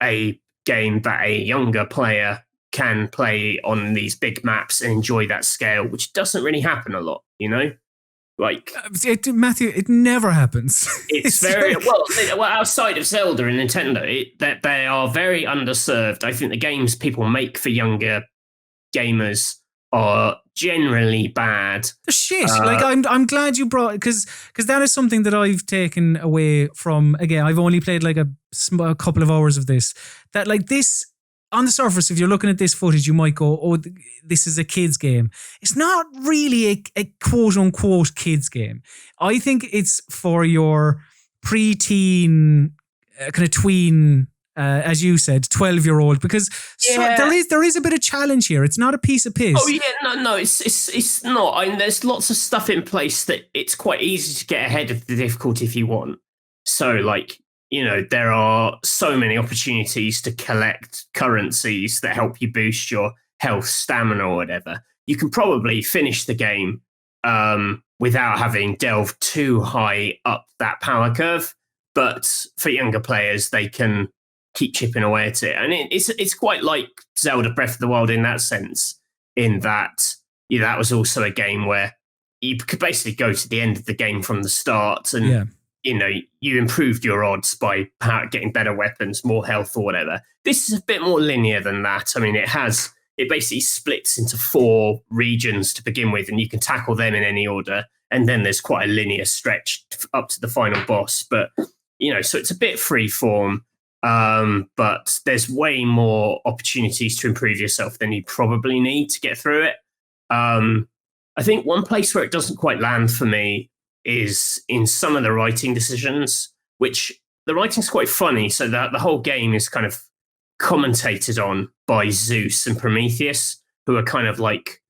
a game that a younger player can play on these big maps and enjoy that scale, which doesn't really happen a lot, Like Matthew, it never happens. It's very well outside of Zelda and Nintendo, that they are very underserved. I think the games people make for younger gamers are generally bad. The shit. I'm glad you brought, because that is something that I've taken away from. Again, I've only played like a couple of hours of this. That like this, on the surface, if you're looking at this footage, you might go, "Oh, this is a kids game." It's not really a quote unquote kids game. I think it's for your preteen, kind of tween. As you said, 12-year-old, because there is a bit of challenge here. It's not a piece of piss. Oh yeah, no, it's not. I mean, there's lots of stuff in place that it's quite easy to get ahead of the difficulty if you want. So, like, there are so many opportunities to collect currencies that help you boost your health, stamina, or whatever. You can probably finish the game without having delved too high up that power curve. But for younger players, they can keep chipping away at it. And it's quite like Zelda Breath of the Wild in that sense, in that that was also a game where you could basically go to the end of the game from the start and, you improved your odds by getting better weapons, more health or whatever. This is a bit more linear than that. I mean, it basically splits into 4 regions to begin with, and you can tackle them in any order. And then there's quite a linear stretch up to the final boss. But, so it's a bit free form. But there's way more opportunities to improve yourself than you probably need to get through it. I think one place where it doesn't quite land for me is in some of the writing decisions, which the writing's quite funny. So that the whole game is kind of commentated on by Zeus and Prometheus, who are kind of like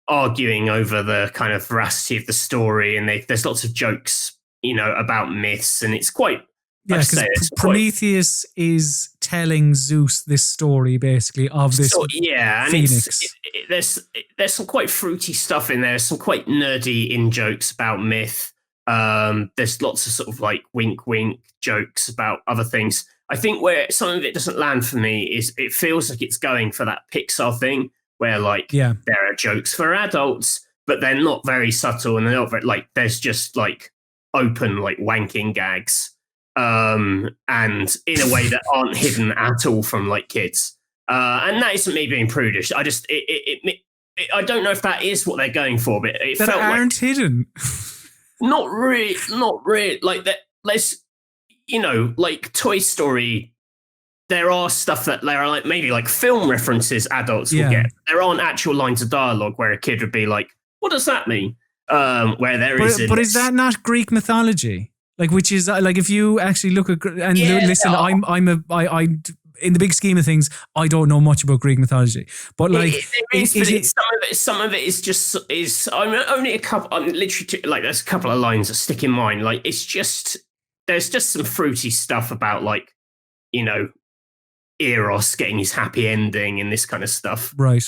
arguing over the kind of veracity of the story. And there's lots of jokes, about myths, and it's quite... Yeah, because Prometheus is telling Zeus this story, basically, of this Phoenix. There's some quite fruity stuff in there, some quite nerdy in-jokes about myth. There's lots of sort of like wink-wink jokes about other things. I think where some of it doesn't land for me is it feels like it's going for that Pixar thing, where there are jokes for adults, but they're not very subtle, and they're not very, there's just open like wanking gags, and in a way that aren't hidden at all from like kids. And that isn't me being prudish. I just I don't know if that is what they're going for, but it that felt aren't hidden. Not really. Like that. Let's, like Toy Story. There are stuff that there are like maybe like film references adults will get. There aren't actual lines of dialogue where a kid would be like, "What does that mean?" Where there is. But is that not Greek mythology? Like, which is like if you actually look at and listen, I in the big scheme of things, I don't know much about Greek mythology, but like, some of it is just I'm only a couple. I'm literally like there's a couple of lines that stick in mind. Like it's just there's just some fruity stuff about like Eros getting his happy ending and this kind of stuff, right?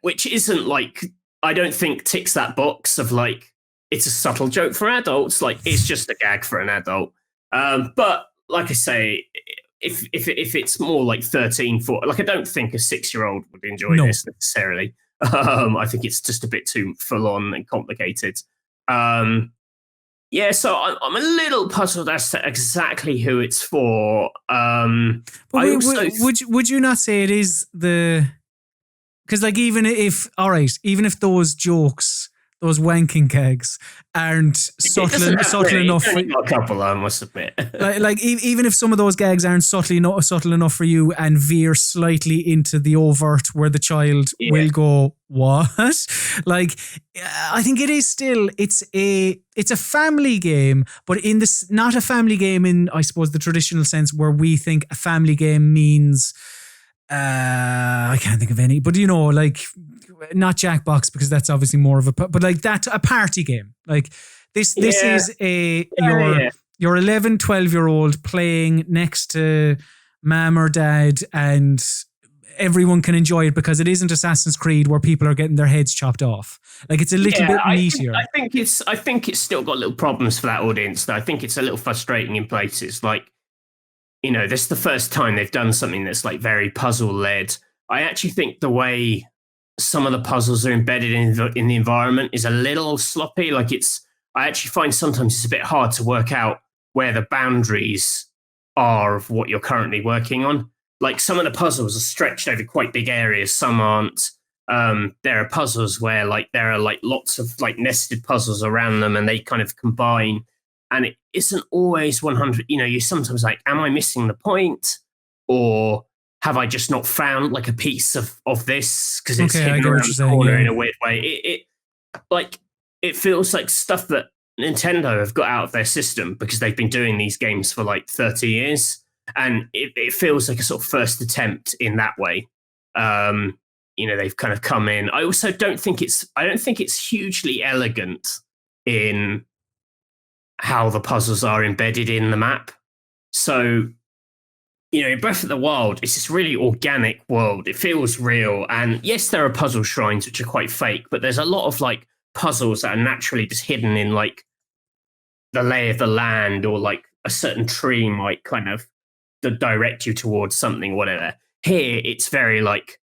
Which isn't like I don't think ticks that box of like it's a subtle joke for adults. Like it's just a gag for an adult. But like I say. If it's more like 13, 14, like I don't think a 6-year-old would enjoy this necessarily. I think it's just a bit too full on and complicated. So I'm a little puzzled as to exactly who it's for. Would you not say it is because like even if those jokes, those wanking gags aren't subtle enough. For a couple, I must admit. even if some of those gags aren't subtle enough for you and veer slightly into the overt, where the child will go, "What?" Like, I think it is still it's a family game, but in this not a family game in I suppose the traditional sense where we think a family game means. I can't think of any, but like not Jackbox because that's obviously more of but like that a party game. Like this is your 11, 12-year-old playing next to mom or dad and everyone can enjoy it because it isn't Assassin's Creed where people are getting their heads chopped off. Like it's a little bit meatier. I think it's still got little problems for that audience though. I think it's a little frustrating in places like this is the first time they've done something that's like very puzzle led. I actually think the way some of the puzzles are embedded in the environment is a little sloppy. Like I actually find sometimes it's a bit hard to work out where the boundaries are of what you're currently working on. Like some of the puzzles are stretched over quite big areas. Some aren't. There are puzzles where like there are like lots of like nested puzzles around them and they kind of combine. And it isn't always 100, you're sometimes like, am I missing the point? Or have I just not found like a piece of this? Because it's hidden around the corner in a weird way. It feels like stuff that Nintendo have got out of their system because they've been doing these games for like 30 years. And it feels like a sort of first attempt in that way. They've kind of come in. I also don't think it's hugely elegant in how the puzzles are embedded in the map. So, in Breath of the Wild, it's this really organic world. It feels real. And yes, there are puzzle shrines, which are quite fake, but there's a lot of like puzzles that are naturally just hidden in like the lay of the land or like a certain tree might kind of direct you towards something, whatever. Here, it's very like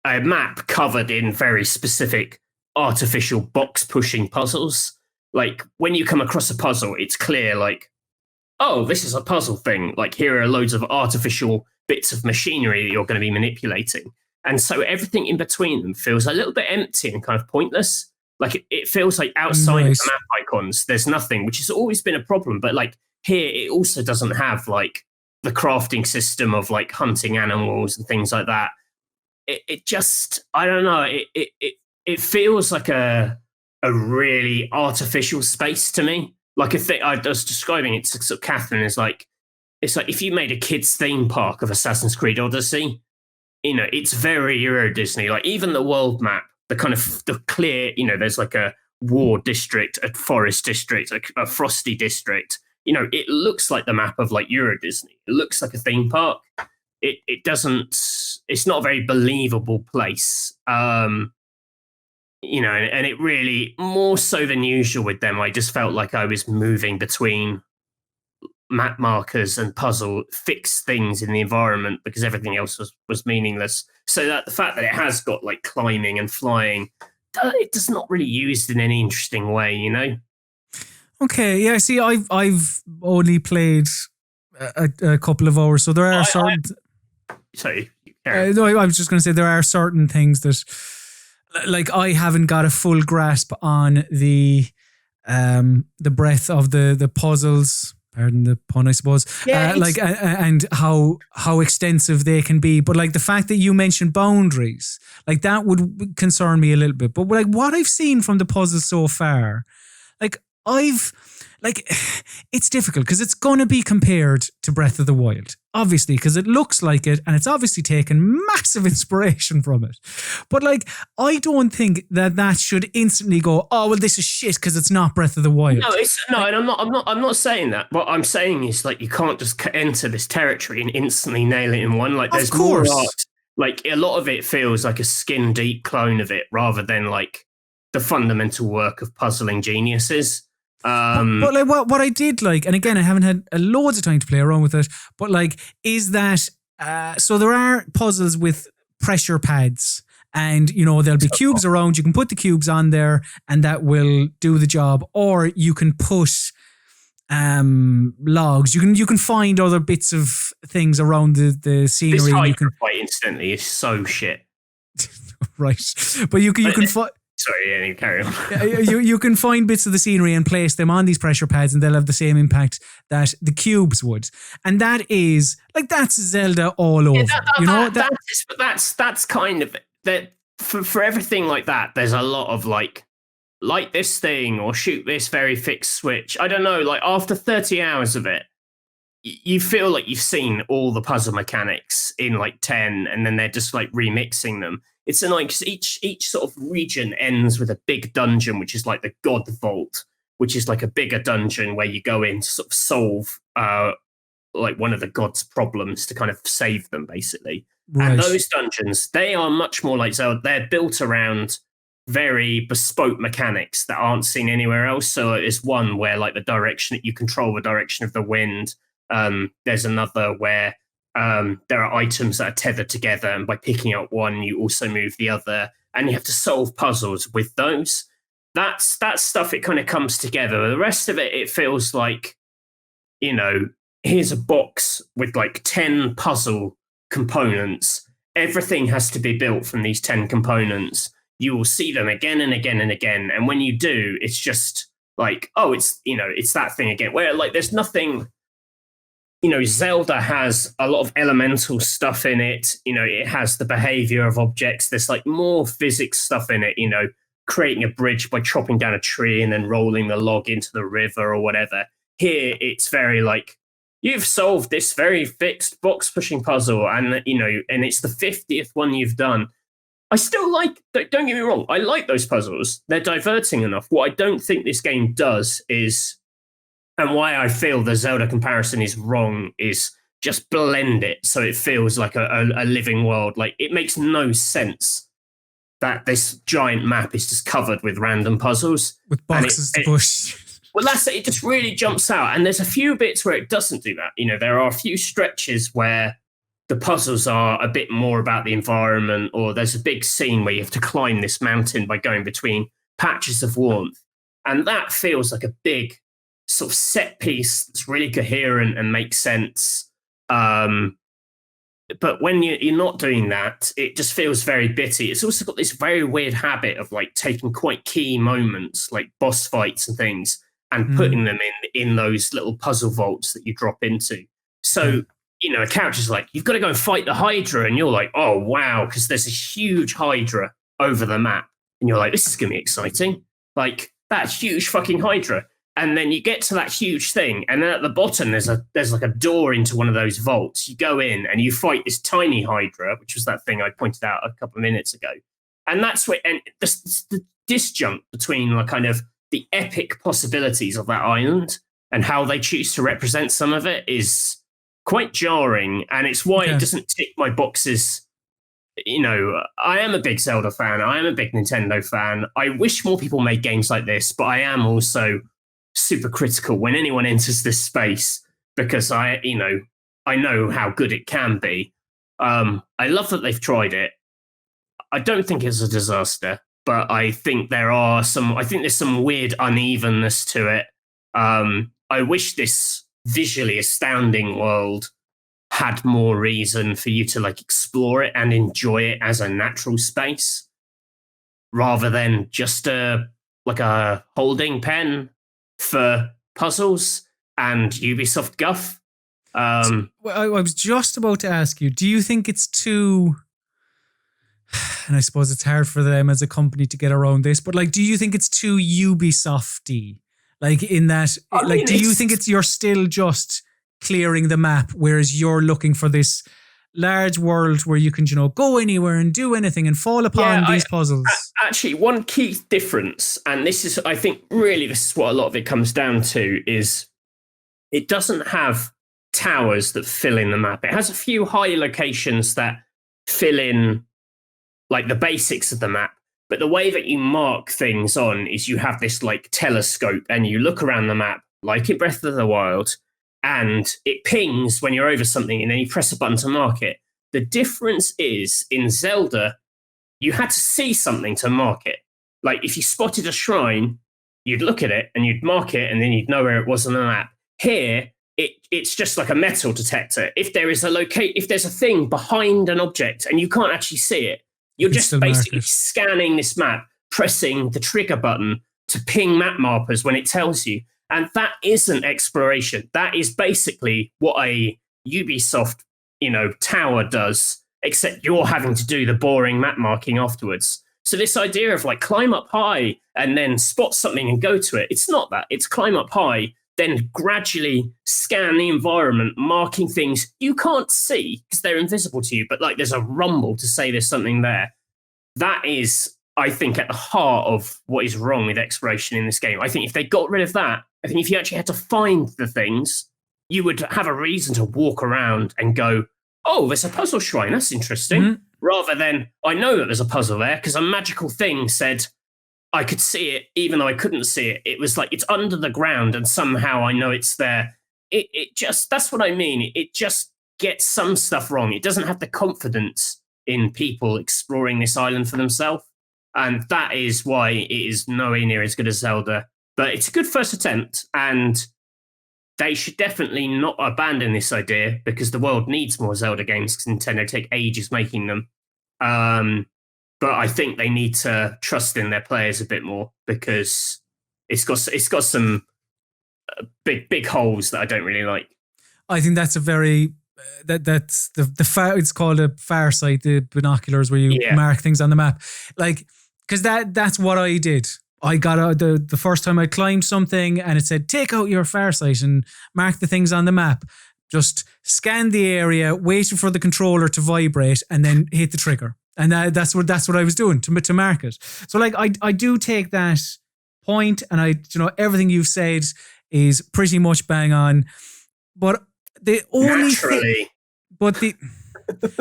a map covered in very specific artificial box pushing puzzles. Like when you come across a puzzle, it's clear like, oh, this is a puzzle thing. Like here are loads of artificial bits of machinery that you're going to be manipulating. And so everything in between them feels a little bit empty and kind of pointless. Like it feels like outside of the map icons, there's nothing, which has always been a problem. But like here, it also doesn't have like the crafting system of like hunting animals and things like that. It just, I don't know. It feels like a really artificial space to me. Like I was describing it to sort of Catherine as like, it's like if you made a kid's theme park of Assassin's Creed Odyssey, it's very Euro Disney. Like even the world map, the kind of the clear, there's like a war district, a forest district, a frosty district. It looks like the map of like Euro Disney. It looks like a theme park. It doesn't. It's not a very believable place. And it really, more so than usual with them, I just felt like I was moving between map markers and puzzle fixed things in the environment because everything else was meaningless. So that the fact that it has got like climbing and flying, it does not really used in any interesting way, Okay, yeah. See, I've only played a couple of hours, so there are certain. Sorry. No, I was just going to say there are certain things that, like, I haven't got a full grasp on the breadth of the puzzles. Pardon the pun, I suppose. Yeah, and how extensive they can be. But like the fact that you mentioned boundaries, like that would concern me a little bit. But like what I've seen from the puzzles so far, it's difficult because it's going to be compared to Breath of the Wild, obviously, because it looks like it and it's obviously taken massive inspiration from it. But like, I don't think that should instantly go, oh, well, this is shit because it's not Breath of the Wild. And I'm not saying that. What I'm saying is like, you can't just enter this territory and instantly nail it in one. Like, there's more art. Like, a lot of it feels like a skin deep clone of it rather than like the fundamental work of puzzling geniuses. But like what I did like, and again, I haven't had loads of time to play around with it, but like, is that so there are puzzles with pressure pads, and you know there'll be cubes around. You can put the cubes on there, and that will do the job. Or you can put logs. You can find other bits of things around the scenery. This you can fight instantly is so shit. Right, but you can find. Sorry, yeah, you carry on. you can find bits of the scenery and place them on these pressure pads, and they'll have the same impact that the cubes would. And that is like, that's Zelda all over. That's kind of that for everything like that. There's a lot of like this thing or shoot this very fixed switch. I don't know. Like after 30 hours of it, you feel like you've seen all the puzzle mechanics in like 10, and then they're just like remixing them. It's annoying because each sort of region ends with a big dungeon, which is like the God Vault, which is like a bigger dungeon where you go in to sort of solve like one of the gods' problems to kind of save them, basically. Right. And those dungeons, they are much more like Zelda. They're built around very bespoke mechanics that aren't seen anywhere else. So there's one where like you control the direction of the wind. There's another where there are items that are tethered together, and by picking up one, you also move the other, and you have to solve puzzles with those. That stuff, it kind of comes together. The rest of it, it feels like, you know, here's a box with like 10 puzzle components. Everything has to be built from these 10 components. You will see them again and again and again. And when you do, it's just like, oh, it's that thing again, where like there's nothing. You know, Zelda has a lot of elemental stuff in it. You know, it has the behavior of objects. There's like more physics stuff in it, you know, creating a bridge by chopping down a tree and then rolling the log into the river or whatever. Here, it's very like, you've solved this very fixed box pushing puzzle, and, you know, and it's the 50th one you've done. I still like, don't get me wrong, I like those puzzles. They're diverting enough. What I don't think this game does is, and why I feel the Zelda comparison is wrong, is just blend it so it feels like a living world. Like, it makes no sense that this giant map is just covered with random puzzles. With boxes to push. Well, that's it. It just really jumps out. And there's a few bits where it doesn't do that. You know, there are a few stretches where the puzzles are a bit more about the environment, or there's a big scene where you have to climb this mountain by going between patches of warmth. And that feels like a big sort of set piece that's really coherent and makes sense. But when you're not doing that, it just feels very bitty. It's also got this very weird habit of like taking quite key moments, like boss fights and things, and putting them in those little puzzle vaults that you drop into. So, you know, a character's like, you've got to go and fight the Hydra, and you're like, oh, wow, because there's a huge Hydra over the map. And you're like, this is going to be exciting. Like, that huge fucking Hydra. And then you get to that huge thing, and then at the bottom there's like a door into one of those vaults. You go in and you fight this tiny Hydra, which was that thing I pointed out a couple of minutes ago. And that's where, and the disjunct between like kind of the epic possibilities of that island and how they choose to represent some of it is quite jarring. And it's why it doesn't tick my boxes. You know, I am a big Zelda fan. I am a big Nintendo fan. I wish more people made games like this, but I am also super critical when anyone enters this space, because I know how good it can be. I love that they've tried it. I don't think it's a disaster, but I think there's some weird unevenness to it. I wish this visually astounding world had more reason for you to like explore it and enjoy it as a natural space, rather than just a holding pen for puzzles and Ubisoft guff. I was just about to ask you, do you think it's too, and I suppose it's hard for them as a company to get around this, but like, do you think it's too Ubisofty? Like in that, do you think you're still just clearing the map, whereas you're looking for this large world where you can, go anywhere and do anything and fall upon these puzzles? Actually, one key difference, and this is, I think, really this is what a lot of it comes down to, is it doesn't have towers that fill in the map. It has a few high locations that fill in like the basics of the map. But the way that you mark things on is you have this like telescope and you look around the map like in Breath of the Wild, and it pings when you're over something and then you press a button to mark it. The difference is in Zelda, you had to see something to mark it. Like if you spotted a shrine, you'd look at it and you'd mark it and then you'd know where it was on the map. Here, it's just like a metal detector. If there is if there's a thing behind an object and you can't actually see it, you're just basically scanning this map, pressing the trigger button to ping map markers when it tells you. And that isn't exploration. That is basically what a Ubisoft, tower does, except you're having to do the boring map marking afterwards. So this idea of like climb up high and then spot something and go to it, it's not that. It's climb up high, then gradually scan the environment, marking things you can't see because they're invisible to you, but like there's a rumble to say there's something there. That is, I think, at the heart of what is wrong with exploration in this game. I think if they got rid of that, I think if you actually had to find the things, you would have a reason to walk around and go, oh, there's a puzzle shrine, that's interesting. Mm-hmm. Rather than, I know that there's a puzzle there because a magical thing said I could see it, even though I couldn't see it. It was like, it's under the ground and somehow I know it's there. It just, that's what I mean. It just gets some stuff wrong. It doesn't have the confidence in people exploring this island for themselves. And that is why it is nowhere near as good as Zelda. But it's a good first attempt, and they should definitely not abandon this idea because the world needs more Zelda games because Nintendo take ages making them. But I think they need to trust in their players a bit more because it's got some big holes that I don't really like. I think that's a very that's the far, it's called a far sight, the binoculars where you mark things on the map, like because that's what I did. I got the first time I climbed something and it said take out your far sight and mark the things on the map. Just scan the area, waiting for the controller to vibrate, and then hit the trigger. And that's what I was doing to mark it. So like I do take that point, and everything you've said is pretty much bang on. But the only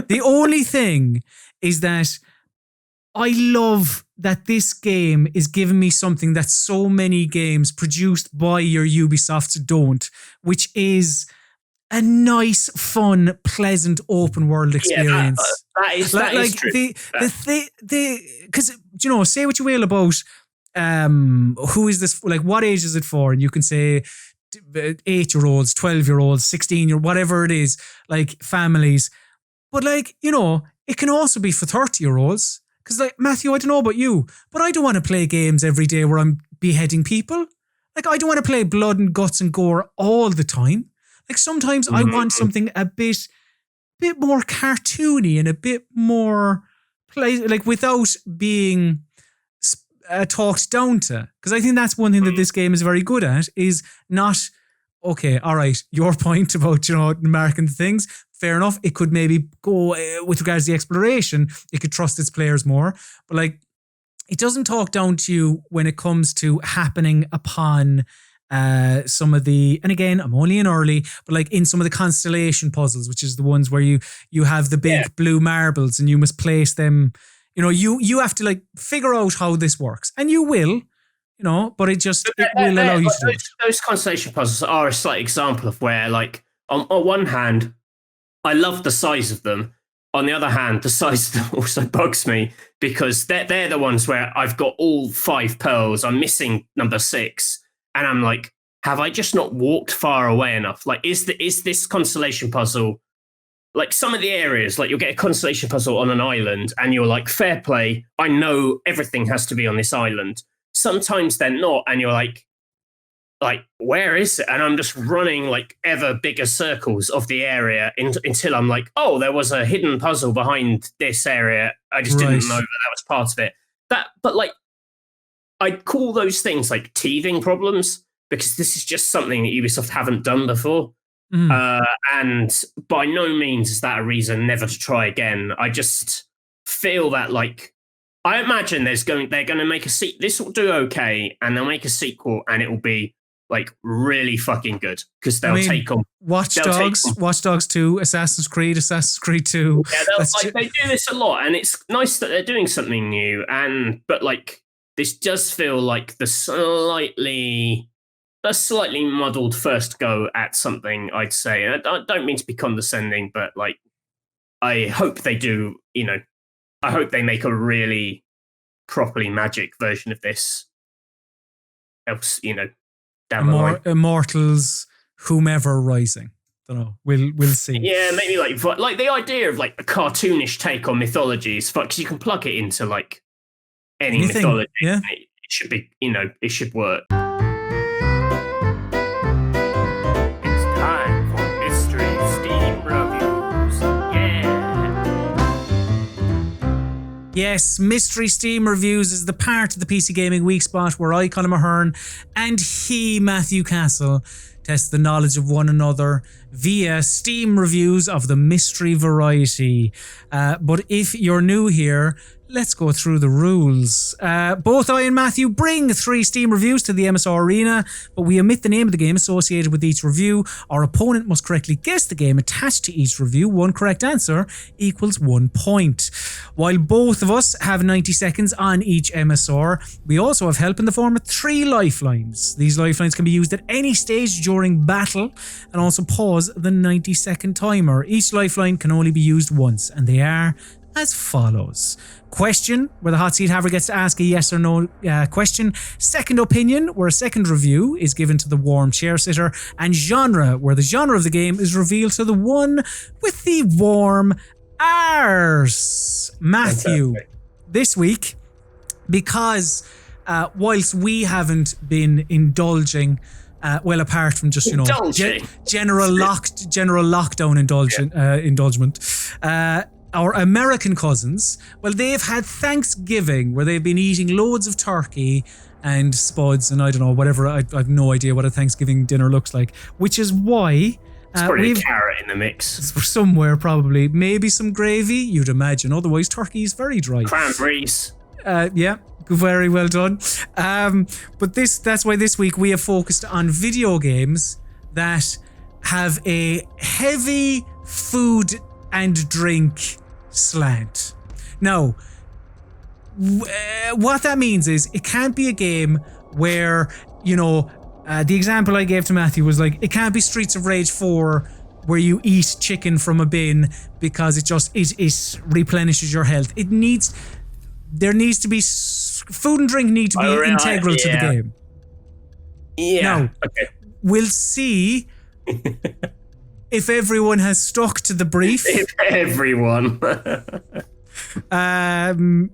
the only thing is that I love that this game is giving me something that so many games produced by your Ubisofts don't, which is a nice, fun, pleasant open world experience. That is true. Because say what you will about who is this, like what age is it for, and you can say 8-year-olds, 12-year-olds, 16-year, whatever it is, like families. But it can also be for 30-year-olds. Because Matthew, I don't know about you, but I don't want to play games every day where I'm beheading people. Like I don't want to play blood and guts and gore all the time. Like sometimes I want something a bit more cartoony and a bit more without being talked down to. Because I think that's one thing that this game is very good at, is not, okay, all right, your point about, marking the things, fair enough. It could maybe go with regards to the exploration, it could trust its players more. But it doesn't talk down to you when it comes to happening upon some of the, and again, I'm only in early, but in some of the constellation puzzles, which is the ones where you have the big blue marbles and you must place them, you have to figure out how this works, and you will, but it will allow you to do it. Those constellation puzzles are a slight example of where on one hand, I love the size of them. On the other hand, the size of them also bugs me because they're the ones where I've got all 5 pearls, I'm missing number 6. And I'm like, have I just not walked far away enough? Like, is this constellation puzzle, like some of the areas, like you'll get a constellation puzzle on an island and you're like, fair play, I know everything has to be on this island. Sometimes they're not, and you're like, where is it? And I'm just running like ever bigger circles of the area until I'm like, oh, there was a hidden puzzle behind this area. I just didn't know that was part of it. But like, I'd call those things like teething problems, because this is just something that Ubisoft haven't done before. And by no means is that a reason never to try again. I just feel that, like, I imagine they're going to make a sequel. This will do okay, and they'll make a sequel, and it will be like really fucking good, because they'll take on Watch Dogs 2, Assassin's Creed 2. Yeah, they do this a lot, and it's nice that they're doing something new. But like, this does feel like the slightly muddled first go at something, I'd say. And I don't mean to be condescending, but like, I hope they do. I hope they make a really properly magic version of this. Else, down the line. Immortals, whomever Rising. Don't know. We'll see. Yeah, maybe like the idea of like a cartoonish take on mythology is fun, because you can plug it into like anything, mythology. Yeah. It should be, it should work. It's time for Mystery Steam Reviews. Yeah. Yes, Mystery Steam Reviews is the part of the PC Gaming Weekspot where I, Colm Ahern, and he, Matthew Castle, test the knowledge of one another via Steam reviews of the mystery variety. But if you're new here, let's go through the rules. Both I and Matthew bring 3 Steam reviews to the MSR Arena, but we omit the name of the game associated with each review. Our opponent must correctly guess the game attached to each review. 1 correct answer equals 1 point. While both of us have 90 seconds on each MSR, we also have help in the form of 3 lifelines. These lifelines can be used at any stage during battle, and also pause the 90-second timer. Each lifeline can only be used once, and they are as follows. Question, where the hot seat haver gets to ask a yes or no question. Second opinion, where a second review is given to the warm chair sitter. And genre, where the genre of the game is revealed to the one with the warm arse. Matthew, this week, because whilst we haven't been indulging, well, apart from just, general lockdown indulgent, our American cousins, well, they've had Thanksgiving where they've been eating loads of turkey and spuds and I don't know, whatever. I've no idea what a Thanksgiving dinner looks like, which is why it's probably a carrot in the mix. Somewhere, probably. Maybe some gravy, you'd imagine. Otherwise, turkey is very dry. Cranberries. Yeah, very well done. But that's why this week we have focused on video games that have a heavy food and drink slant. Now, what that means is it can't be a game where, the example I gave to Matthew was like, it can't be Streets of Rage 4 where you eat chicken from a bin because it replenishes your health. There needs to be food and drink need to be integral to the game. Yeah. Now, okay. We'll see if everyone has stuck to the brief. If everyone.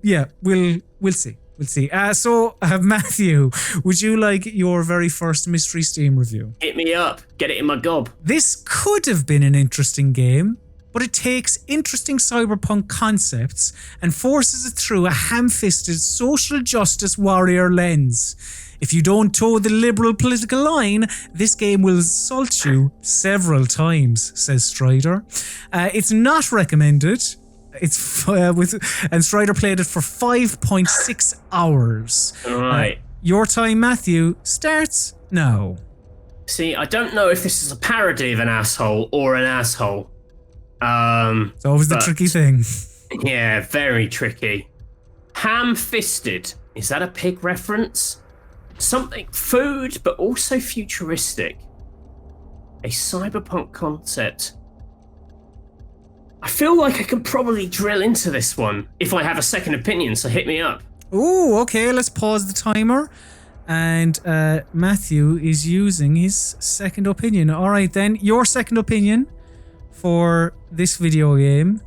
Yeah, we'll see. We'll see. So, Matthew, would you like your very first Mystery Steam review? Hit me up. Get it in my gob. This could have been an interesting game, but it takes interesting cyberpunk concepts and forces it through a ham-fisted social justice warrior lens. If you don't toe the liberal political line, this game will insult you several times, says Strider. It's not recommended. And Strider played it for 5.6 hours. All right. Your time, Matthew, starts now. See, I don't know if this is a parody of an asshole or an asshole. It's always the tricky thing. Yeah, very tricky. Ham-fisted. Is that a pig reference? Something food, but also futuristic. A cyberpunk concept. I feel like I could probably drill into this one if I have a second opinion, so hit me up. Ooh, okay, let's pause the timer. And Matthew is using his second opinion. All right, then. Your second opinion for this video game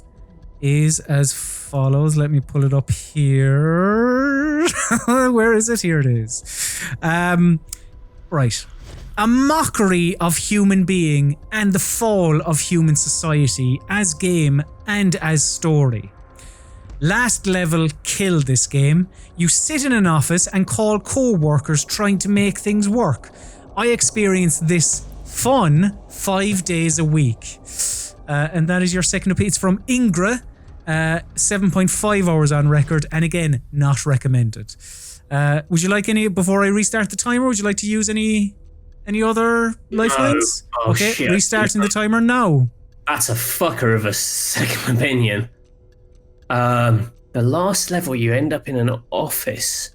is as follows. Let me pull it up here. Where is it? Here it is. Right. A mockery of human being and the fall of human society as game and as story. Last level killed this game. You sit in an office and call co-workers trying to make things work. I experienced this fun 5 days a week. And that is your second opinion. It's from Ingra. 7.5 hours on record. And again, not recommended. Would you like any, before I restart the timer, would you like to use any other lifelines? No. Oh, okay, shit. restarting the timer now. That's a fucker of a second opinion. The last level, you end up in an office.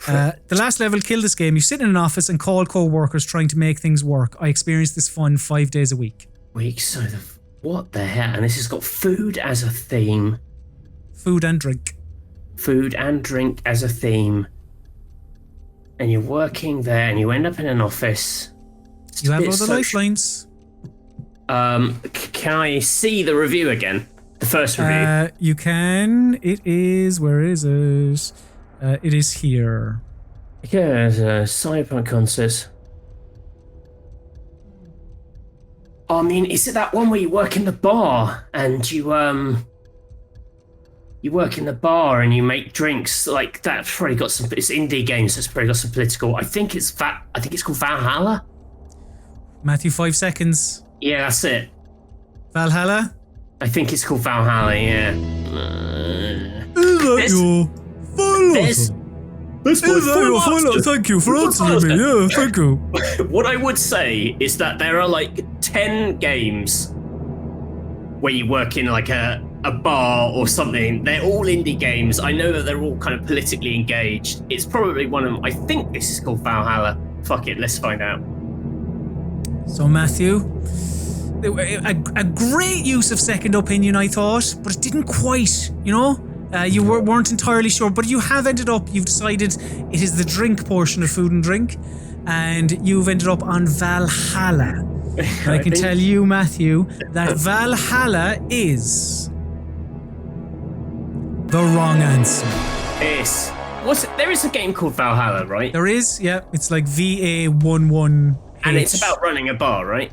The last level killed this game. You sit in an office and call co-workers trying to make things work. I experienced this fun 5 days a week. What the hell? And this has got food as a theme. Food and drink. Food and drink as a theme. And you're working there and you end up in an office. You have other lifelines. Can I see the review again? The first review. You can. It is. Where is it? It is here. Yeah, it's a Cyberpunk concert. I mean, is it that one where you work in the bar and you work in the bar and you make drinks? Like that's probably got some. It's indie games. That's probably got some political. I think it's called Valhalla. Matthew, 5 seconds. Yeah, that's it. Valhalla. I think it's called Valhalla, yeah. Is that your Valhalla? Is that your Valhalla? Thank you for answering me. Yeah, thank you. What I would say is that there are like 10 games where you work in like a bar or something. They're all indie games. I know that they're all kind of politically engaged. It's probably one of them. I think this is called Valhalla. Fuck it, let's find out. So, Matthew, a great use of second opinion, I thought, but it didn't quite, you know? You weren't entirely sure, but you've decided it is the drink portion of food and drink, and you've ended up on Valhalla. And I can tell you, Matthew, that Valhalla is the wrong answer. Yes. There is a game called Valhalla, right? There is, yeah. It's like VA11. And it's about running a bar, right?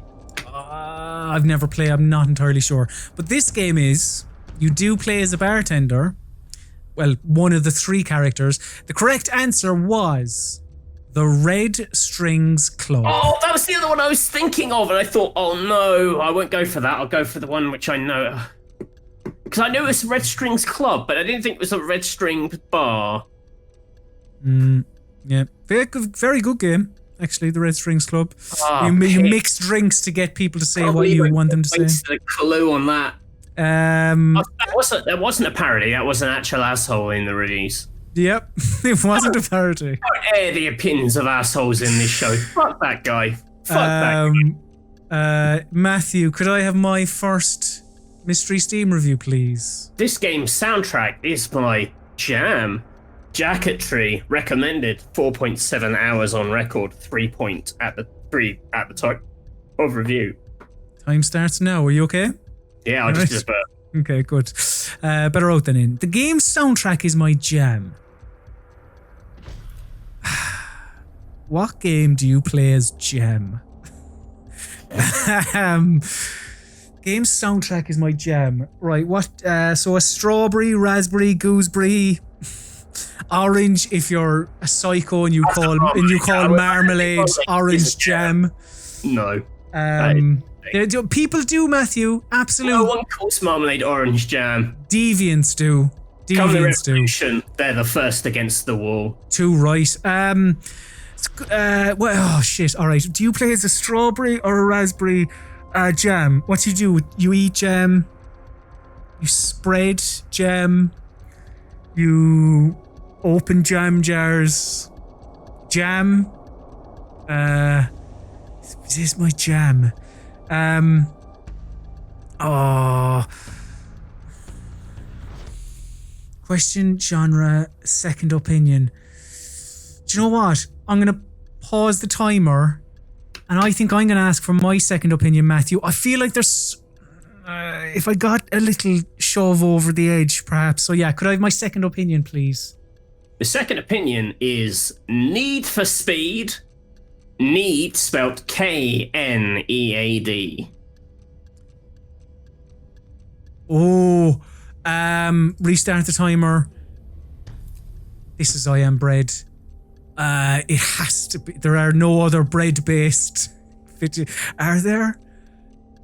I've never played, I'm not entirely sure. But this game is, you do play as a bartender. Well, one of the 3 characters. The correct answer was the Red Strings Club. Oh, that was the other one I was thinking of, and I thought, oh no, I won't go for that. I'll go for the one which I know. Because I knew it was Red Strings Club, but I didn't think it was a Red String Bar. Yeah, very good game. Actually, the Red Strings Club. You mix drinks to get people to say what you want them to say. The clue on that. That wasn't a parody. That was an actual asshole in the release. Yep, it wasn't a parody. Don't air the opinions of assholes in this show. Fuck that guy. Fuck that guy. Matthew, could I have my first Mystery Steam review, please? This game's soundtrack is my jam. Jacketry recommended 4.7 hours on record, 3 point at the time of review. Time starts now. Are you okay? Yeah, I just did a Okay, good. Better out than in. The game's soundtrack is my jam. What game do you play as Gem? Game's soundtrack is my jam. Right, what? So a strawberry, raspberry, gooseberry, orange if you're a psycho and you call marmalade orange jam. No. People do, Matthew. Absolutely. No one calls marmalade orange jam. Deviants do. They're the first against the wall. Too right. Oh shit. All right. Do you play as a strawberry or a raspberry jam? What do you do? You eat jam. You spread jam. You open jam jars. Jam. This is my jam. Question, genre, second opinion. Do you know what? I'm going to pause the timer, and I think I'm going to ask for my second opinion, Matthew. I feel like there's... if I got a little shove over the edge, perhaps. So yeah, could I have my second opinion, please? The second opinion is Need for Speed. Need spelt K-N-E-A-D. Oh, restart the timer. This is I Am Bread. It has to be. There are no other bread-based. Are there?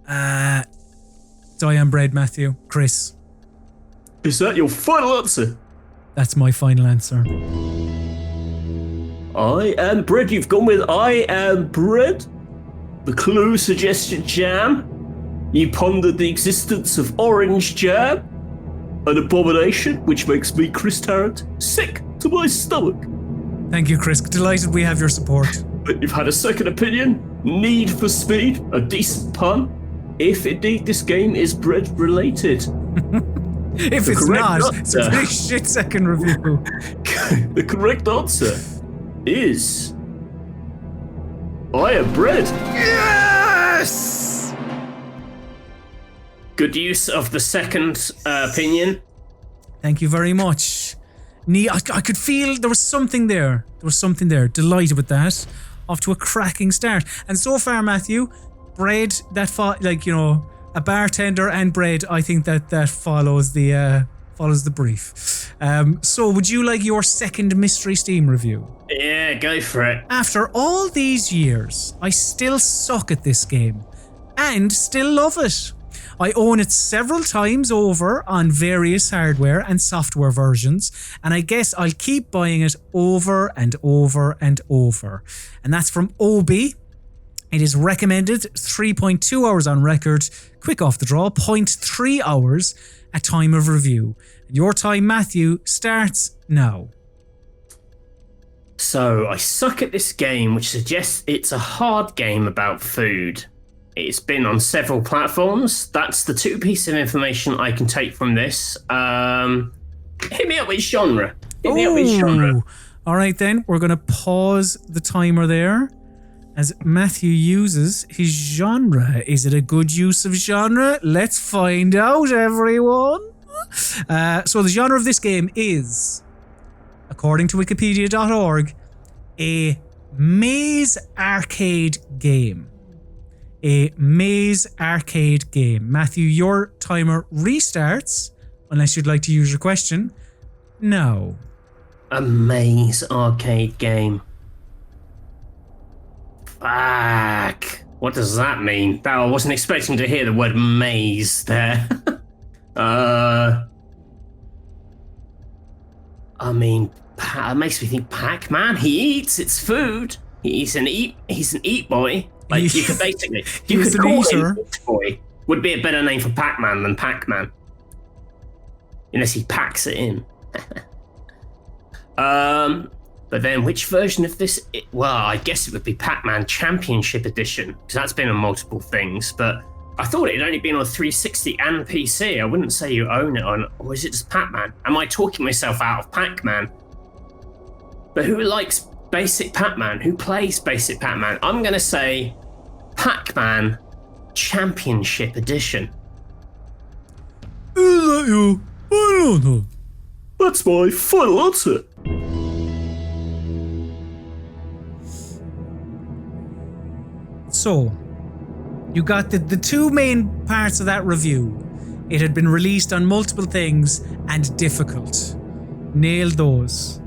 It's I Am Bread, Matthew. Chris. Is that your final answer? That's my final answer. I am bread. You've gone with I am bread. The clue suggested jam. You pondered the existence of orange jam. An abomination which makes me, Chris Tarrant, sick to my stomach. Thank you, Chris. Delighted we have your support. But you've had a second opinion. Need for Speed. A decent pun. If indeed this game is bread related. If it's not, it's a pretty shit second review. The correct answer is I Am Bread. Yes! Good use of the second opinion. Thank you very much. I could feel there was something there. Delighted with that. Off to a cracking start. And so far, Matthew, bread that a bartender and bread. I think that follows the brief. So, would you like your second Mystery Steam review? Yeah, go for it. After all these years, I still suck at this game, and still love it. I own it several times over on various hardware and software versions, and I guess I'll keep buying it over and over and over. And that's from Obi. It is recommended 3.2 hours on record, quick off the draw, 0.3 hours at time of review. Your time, Matthew, starts now. So, I suck at this game, which suggests it's a hard game about food. It's been on several platforms. That's the two pieces of information I can take from this. Hit me up with genre. All right, then. We're going to pause the timer there as Matthew uses his genre. Is it a good use of genre? Let's find out, everyone. So the genre of this game is, according to wikipedia.org, a maze arcade game. A maze arcade game. Matthew, your timer restarts, unless you'd like to use your question. No. A maze arcade game. Fuck. What does that mean? I wasn't expecting to hear the word maze there. I mean, it makes me think Pac-Man. He eats its food. He's an eat boy. Like you could basically, you could call him Eat Boy. Would be a better name for Pac-Man than Pac-Man, unless he packs it in. But then which version of this? Well, I guess it would be Pac-Man Championship Edition, because that's been on multiple things. But I thought it had only been on 360 and PC. I wouldn't say you own it on, or is it just Pac-Man? Am I talking myself out of Pac-Man? But who likes basic Pac-Man? Who plays basic Pac-Man? I'm going to say Pac-Man Championship Edition. Is that you? I don't know. That's my final answer. So, you got the two main parts of that review. It had been released on multiple things and difficult. Nailed those.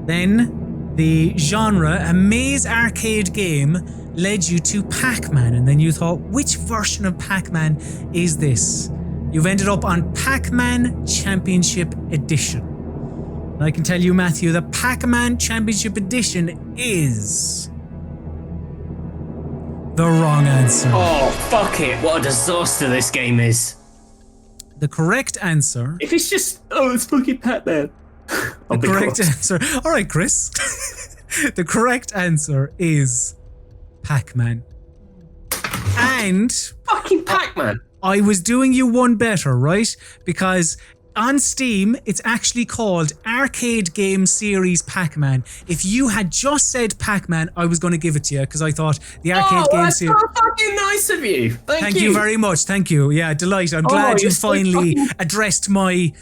Then, the genre, a maze arcade game, led you to Pac-Man, and then you thought, which version of Pac-Man is this? You've ended up on Pac-Man Championship Edition. And I can tell you, Matthew, the Pac-Man Championship Edition is the wrong answer. Oh, fuck it. What a disaster this game is. The correct answer... If it's just, it's fucking Pac-Man. The correct answer... All right, Chris. The correct answer is Pac-Man. And... Fucking Pac-Man. I was doing you one better, right? Because on Steam, it's actually called Arcade Game Series Pac-Man. If you had just said Pac-Man, I was going to give it to you because I thought the Arcade Game Series... that's so fucking nice of you. Thank you. You very much. Thank you. Yeah, delighted. I'm glad you finally addressed my,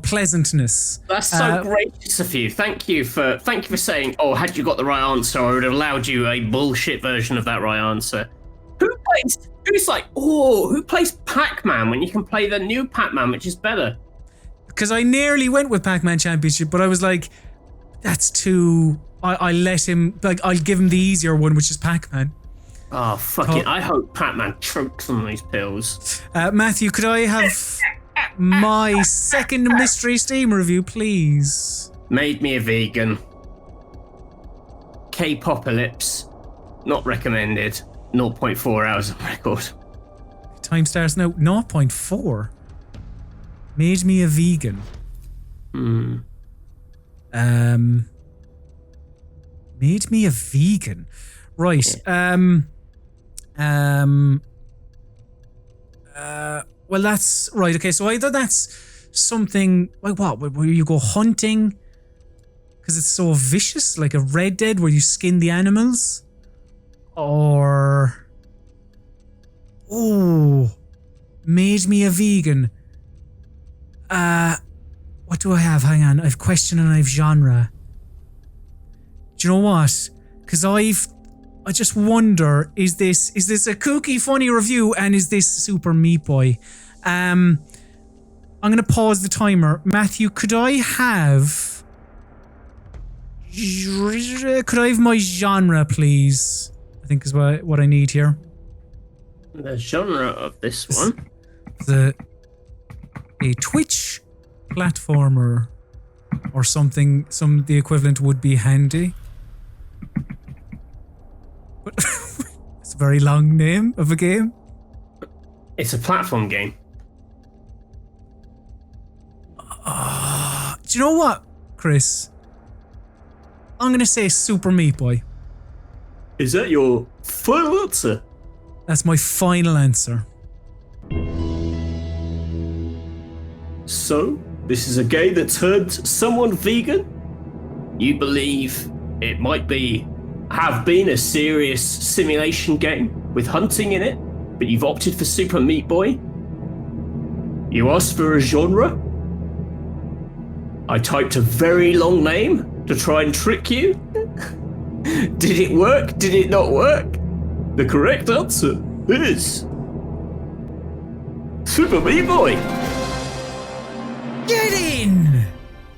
pleasantness. That's so gracious of you. Thank you for saying, oh, had you got the right answer, I would have allowed you a bullshit version of that right answer. Who plays Pac-Man when you can play the new Pac-Man, which is better? Because I nearly went with Pac-Man Championship, but I was like, that's too... I'll give him the easier one, which is Pac-Man. Oh, fucking... I hope Pac-Man chokes on these pills. Matthew, could I have my second mystery Steam review, please? Made me a vegan. K-Popalypse. Not recommended. 0.4 hours on record. Time starts now. 0.4. Made me a vegan. Made me a vegan. Right. Well, that's right. Okay, so either that's something like what? Where you go hunting because it's so vicious, like a Red Dead where you skin the animals, or made me a vegan. What do I have? Hang on, I've question and I've genre. Do you know what? Because I just wonder, is this a kooky, funny review, and is this Super Meat Boy? I'm gonna pause the timer. Matthew, could I have my genre, please? I think is what I need here. The genre of this one? A Twitch platformer or something. The equivalent would be handy. But it's a very long name of a game. It's a platform game. Do you know what, Chris? I'm gonna say Super Meat Boy. Is that your final answer? That's my final answer. So, this is a game that turned someone vegan? You believe it might have been a serious simulation game with hunting in it, but you've opted for Super Meat Boy? You asked for a genre? I typed a very long name to try and trick you? Did it work? Did it not work? The correct answer is Super Meat Boy. Get in!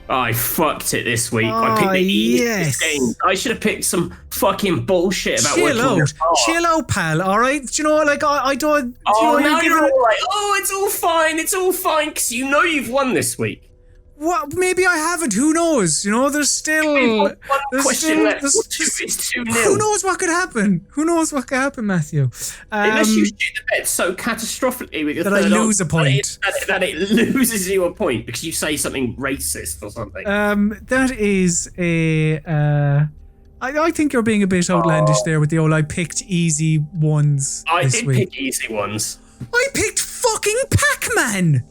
I fucked it this week. I picked the easiest game. I should have picked some fucking bullshit about Chill out, pal, alright? Do you know, like, I don't... now you're all like, it's all fine, because you know you've won this week. What? Maybe I haven't. Who knows? There's still... question left. It's 2-0. Who knows what could happen? Matthew? Unless you shoot the bed so catastrophically with your that I lose a point. That it loses you a point because you say something racist or something. That is a... I think you're being a bit outlandish there with the I picked easy ones this week. Pick easy ones. I picked fucking Pac-Man!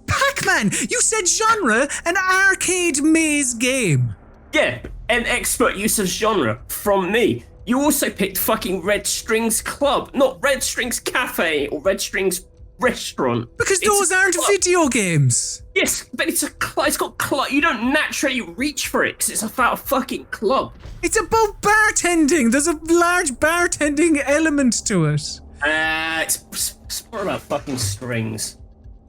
Pac-Man! You said genre, an arcade maze game. Yeah, an expert use of genre from me. You also picked fucking Red Strings Club, not Red Strings Cafe or Red Strings Restaurant. Because those aren't video games. Yes, but it's got club. You don't naturally reach for it because it's about a fucking club. It's about bartending. There's a large bartending element to it. It's more about fucking strings.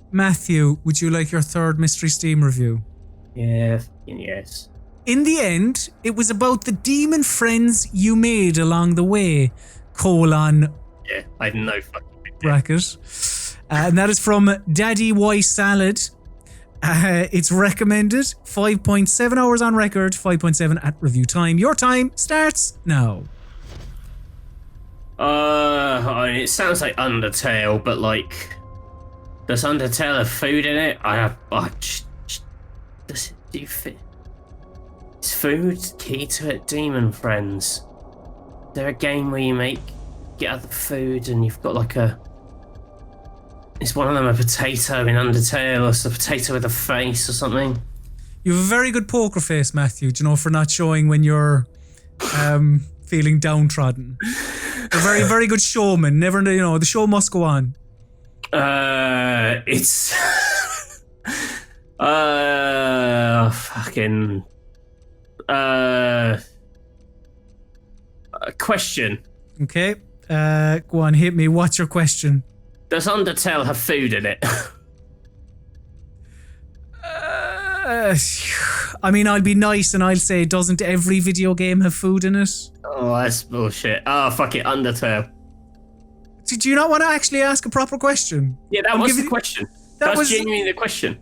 Matthew, would you like your third Mystery Steam review? Yeah, yes. In the end, it was about the demon friends you made along the way, colon... Yeah, I have no fucking idea. Bracket. And that is from Daddy Y Salad. It's recommended. 5.7 hours on record, 5.7 at review time. Your time starts now. I mean, it sounds like Undertale, but like... Does Undertale have food in it? Does it do fit? Is food key to it? Demon friends. Is there a game where you get other food and you've got like a Is one of them a potato in Undertale, or a potato with a face or something? You have a very good poker face, Matthew, do you know, for not showing when you're feeling downtrodden. A very, very good showman. Never, you know, the show must go on. It's fucking a question. Okay, go on, hit me. What's your question? Does Undertale have food in it? I mean, I'll be nice and I'll say, doesn't every video game have food in it? Oh, that's bullshit. Oh, fuck it, Undertale. Do you not want to actually ask a proper question? Yeah, that was the question. That was genuinely the question.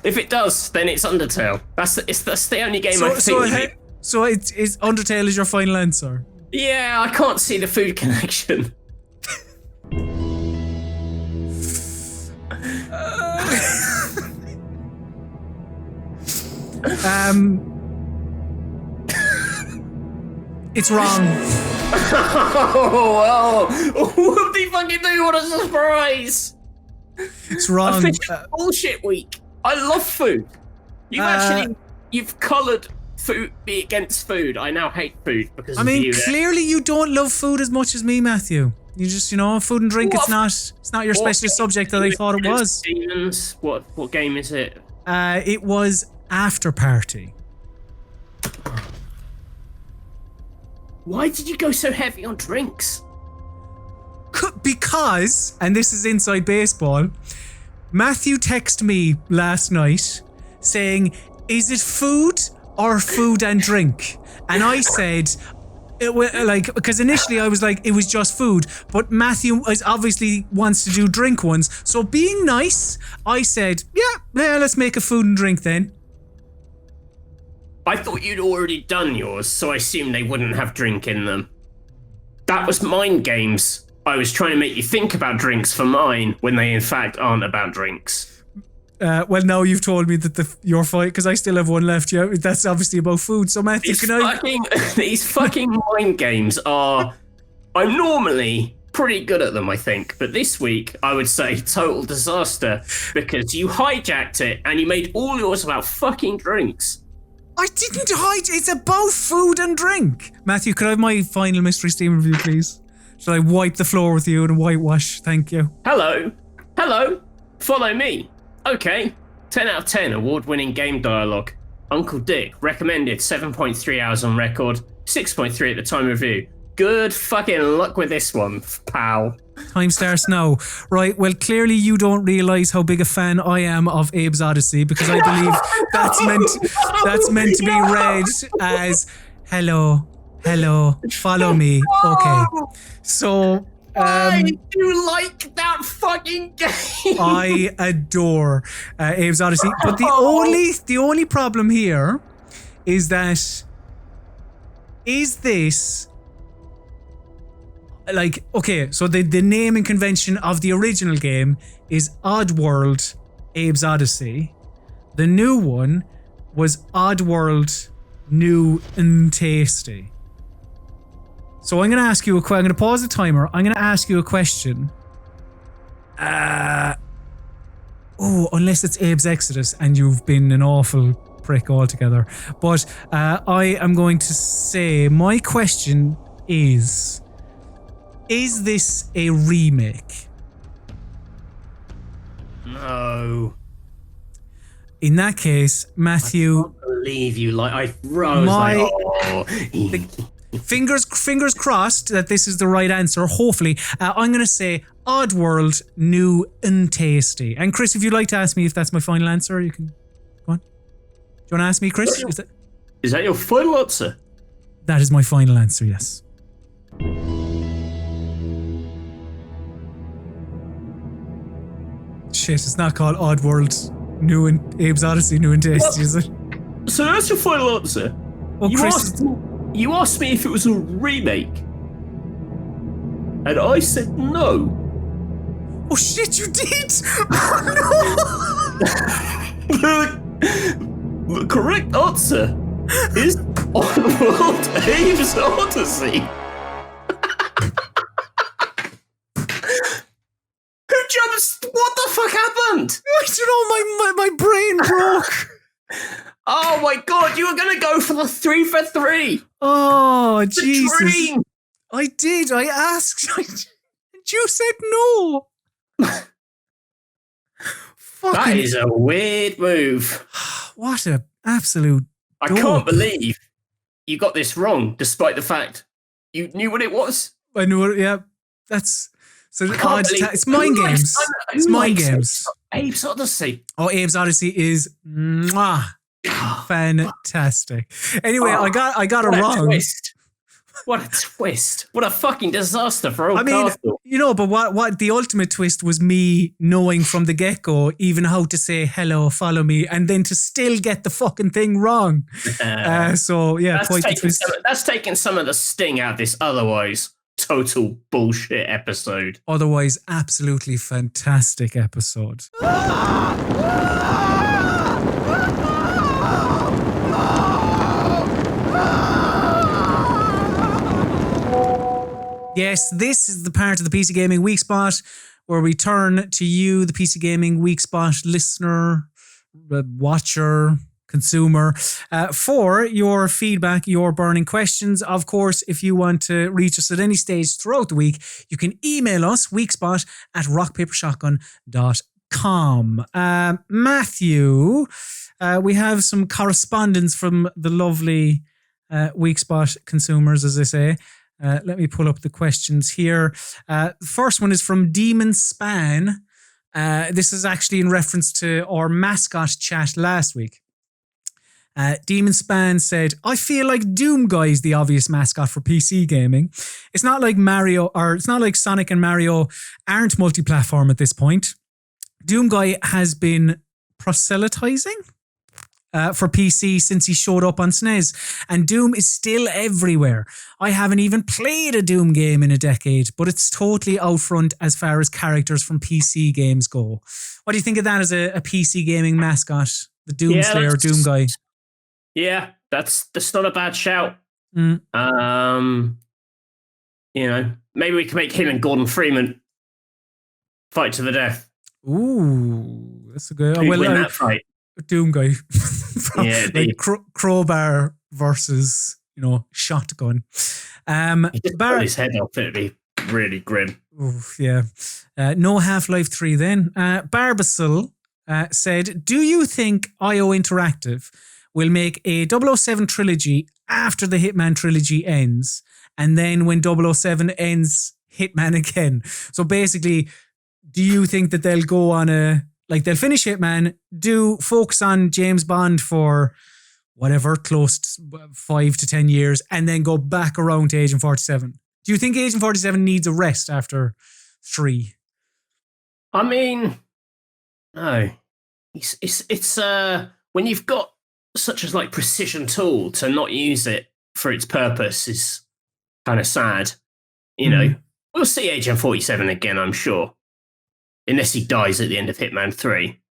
If it does, then it's Undertale. That's the only game I think. So it's Undertale is your final answer? Yeah, I can't see the food connection. It's wrong. Oh, what do you fucking do? What a surprise! It's wrong. Official bullshit week. I love food. You've coloured food me against food. I now hate food because of you. Clearly you don't love food as much as me, Matthew. You just, you know, food and drink. It's not your specialist subject that I thought it was. Demons. What game is it? It was After Party. Why did you go so heavy on drinks? Because, and this is inside baseball, Matthew texted me last night saying, is it food or food and drink? And I said, because initially I was like, it was just food, but Matthew obviously wants to do drink ones. So being nice, I said, yeah, let's make a food and drink then. I thought you'd already done yours, so I assumed they wouldn't have drink in them. That was mind games. I was trying to make you think about drinks for mine when they in fact aren't about drinks. Well, now you've told me that your fight, because I still have one left. Yeah, that's obviously about food. So Matthew, these fucking mind games are. I'm normally pretty good at them, I think, but this week I would say total disaster because you hijacked it and you made all yours about fucking drinks. I didn't hide. It's about food and drink. Matthew, could I have my final mystery Steam review, please? Should I wipe the floor with you and whitewash? Thank you. Hello. Follow me. Okay. 10 out of 10 award-winning game dialogue. Uncle Dick recommended 7.3 hours on record, 6.3 at the time of review. Good fucking luck with this one, pal. Time starts now. Right, well, clearly you don't realise how big a fan I am of Abe's Odyssey, because I believe that's meant to be read as hello, follow me. Okay. So why do you like that fucking game? I adore Abe's Odyssey. But the only problem here is that this like, okay, so the naming convention of the original game is Oddworld Abe's Odyssey. The new one was Oddworld New and Tasty. So I'm going to ask you I'm going to pause the timer. I'm going to ask you a question. Unless it's Abe's Exodus and you've been an awful prick altogether. But I am going to say my question is this a remake? No. In that case, Matthew, I can't believe you. Fingers crossed that this is the right answer. Hopefully, I'm going to say Oddworld New and Tasty. And Chris, if you'd like to ask me if that's my final answer, you can go on. Do you want to ask me, Chris? Is that your final answer? That is my final answer. Yes. Shit, it's not called Oddworld New and Abe's Odyssey New and Tasty, is it? So that's your final answer? Well, You asked me if it was a remake. And I said no. Oh shit, you did! The correct answer is Oddworld Abe's Odyssey. don't know. My brain broke. Oh my god, you were going to go for the 3 for 3. Oh, The Jesus. dream. I did. I asked. And you said no. That is a weird move. What a absolute I dope. can't believe you got this wrong, despite the fact you knew what it was. I knew it. Yeah, that's so. I can't believe It's mind games. It's mind games. Abe's Odyssey. Oh, Abe's Odyssey is fantastic. Anyway, I got it wrong. Twist. What a twist. What a fucking disaster for old Castle. You know, but what the ultimate twist was me knowing from the get-go even how to say hello, follow me, and then to still get the fucking thing wrong. So, yeah, quite the twist. That's taken some of the sting out of this otherwise total bullshit episode. Otherwise, absolutely fantastic episode. Yes, this is the part of the PC Gaming Weekspot where we turn to you, the PC Gaming Weekspot listener, watcher, consumer, for your feedback, your burning questions. Of course, if you want to reach us at any stage throughout the week, you can email us, weekspot@rockpapershotgun.com. Matthew, we have some correspondence from the lovely Weekspot consumers, as they say. Let me pull up the questions here. The first one is from Demon Span. This is actually in reference to our mascot chat last week. Demon Span said, I feel like Doom Guy is the obvious mascot for PC gaming. It's not like Sonic and Mario aren't multi-platform at this point. Doom Guy has been proselytizing for PC since he showed up on SNES, and Doom is still everywhere. I haven't even played a Doom game in a decade, but it's totally out front as far as characters from PC games go. What do you think of that as a PC gaming mascot? The Doom Slayer, Doom Guy. Yeah, that's not a bad shout. Mm. Maybe we can make him and Gordon Freeman fight to the death. Ooh, that's a good. Who'd win that fight? Doom Guy. Yeah, like crowbar versus, shotgun. He just cut his head off. It'd be really grim. Oof, yeah. No Half-Life 3 then. Barbacil said, do you think IO Interactive will make a 007 trilogy after the Hitman trilogy ends, and then when 007 ends, Hitman again? So basically, do you think that they'll go on they'll finish Hitman, focus on James Bond for whatever, close to 5 to 10 years, and then go back around to Agent 47? Do you think Agent 47 needs a rest after 3? I mean, no. It's when you've got such as like precision tool, to not use it for its purpose is kind of sad. We'll see Agent 47 again, I'm sure. Unless he dies at the end of Hitman 3.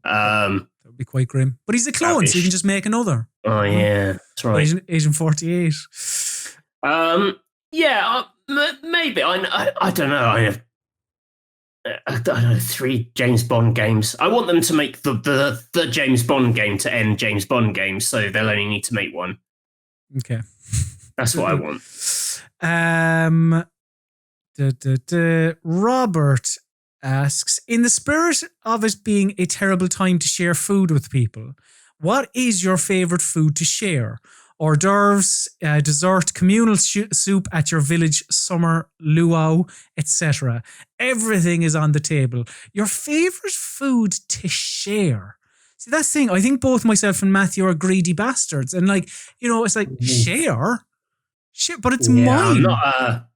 That would be quite grim. But he's a clone, so you can just make another. Oh, yeah. That's right. Agent 48. Maybe. I don't know. I don't know, 3 James Bond games. I want them to make the James Bond game to end James Bond games, so they'll only need to make one. Okay. That's what I want. Robert asks, in the spirit of it being a terrible time to share food with people, what is your favourite food to share? Hors d'oeuvres, dessert, communal soup at your village summer luau, etc. Everything is on the table. Your favourite food to share? See, that's the thing. I think both myself and Matthew are greedy bastards. And it's like, share? Shit, but it's mine. I'm not,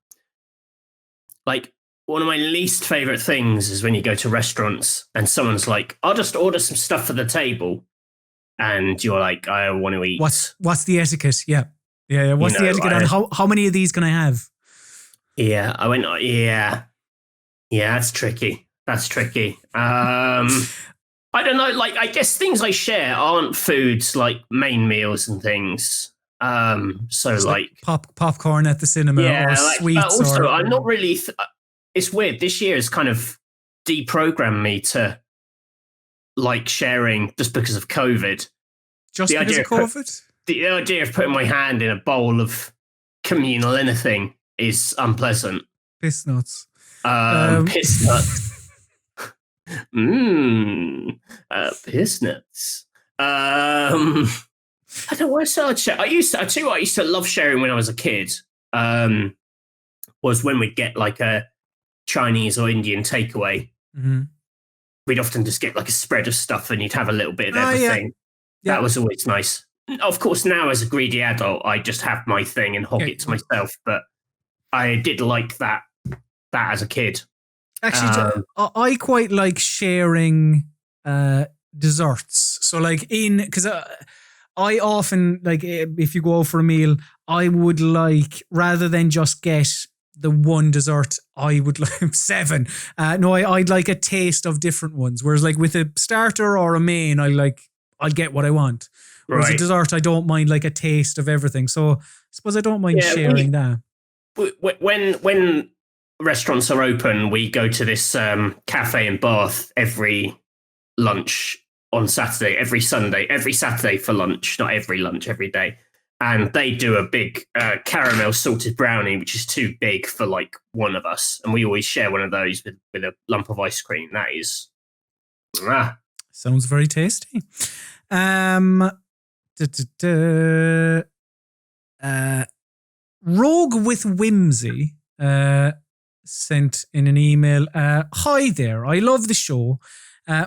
one of my least favourite things is when you go to restaurants and someone's like, I'll just order some stuff for the table. And you're like, I want to eat. What's the etiquette? Yeah. What's the etiquette? And how many of these can I have? Yeah, I went, yeah, that's tricky. I don't know. I guess things I share aren't foods like main meals and things. Popcorn at the cinema or sweets. Also, I'm not really... it's weird. This year has kind of deprogrammed me to like sharing just because of COVID. Just because of COVID? The idea of putting my hand in a bowl of communal anything is unpleasant. Piss nuts. Piss nuts. Piss nuts. I don't know why I started sharing. I used to love sharing when I was a kid. Was when we'd get like a Chinese or Indian takeaway. Mm-hmm. We'd often just get like a spread of stuff and you'd have a little bit of everything. Yeah. That was always nice. Of course, now as a greedy adult, I just have my thing and hog it to myself. But I did like that as a kid. Actually, I quite like sharing desserts. So like because I often, like if you go out for a meal, I would like, rather than just get the one dessert, I would like 7. I'd like a taste of different ones. Whereas like with a starter or a main, I'll get what I want. Whereas a dessert, I don't mind like a taste of everything. So I suppose I don't mind sharing that. When restaurants are open, we go to this cafe in Bath every lunch on Saturday, every Saturday for lunch, not every lunch, every day. And they do a big caramel salted brownie, which is too big for like one of us. And we always share one of those with a lump of ice cream. That is... Sounds very tasty. Rogue with Whimsy sent in an email. Hi there, I love the show.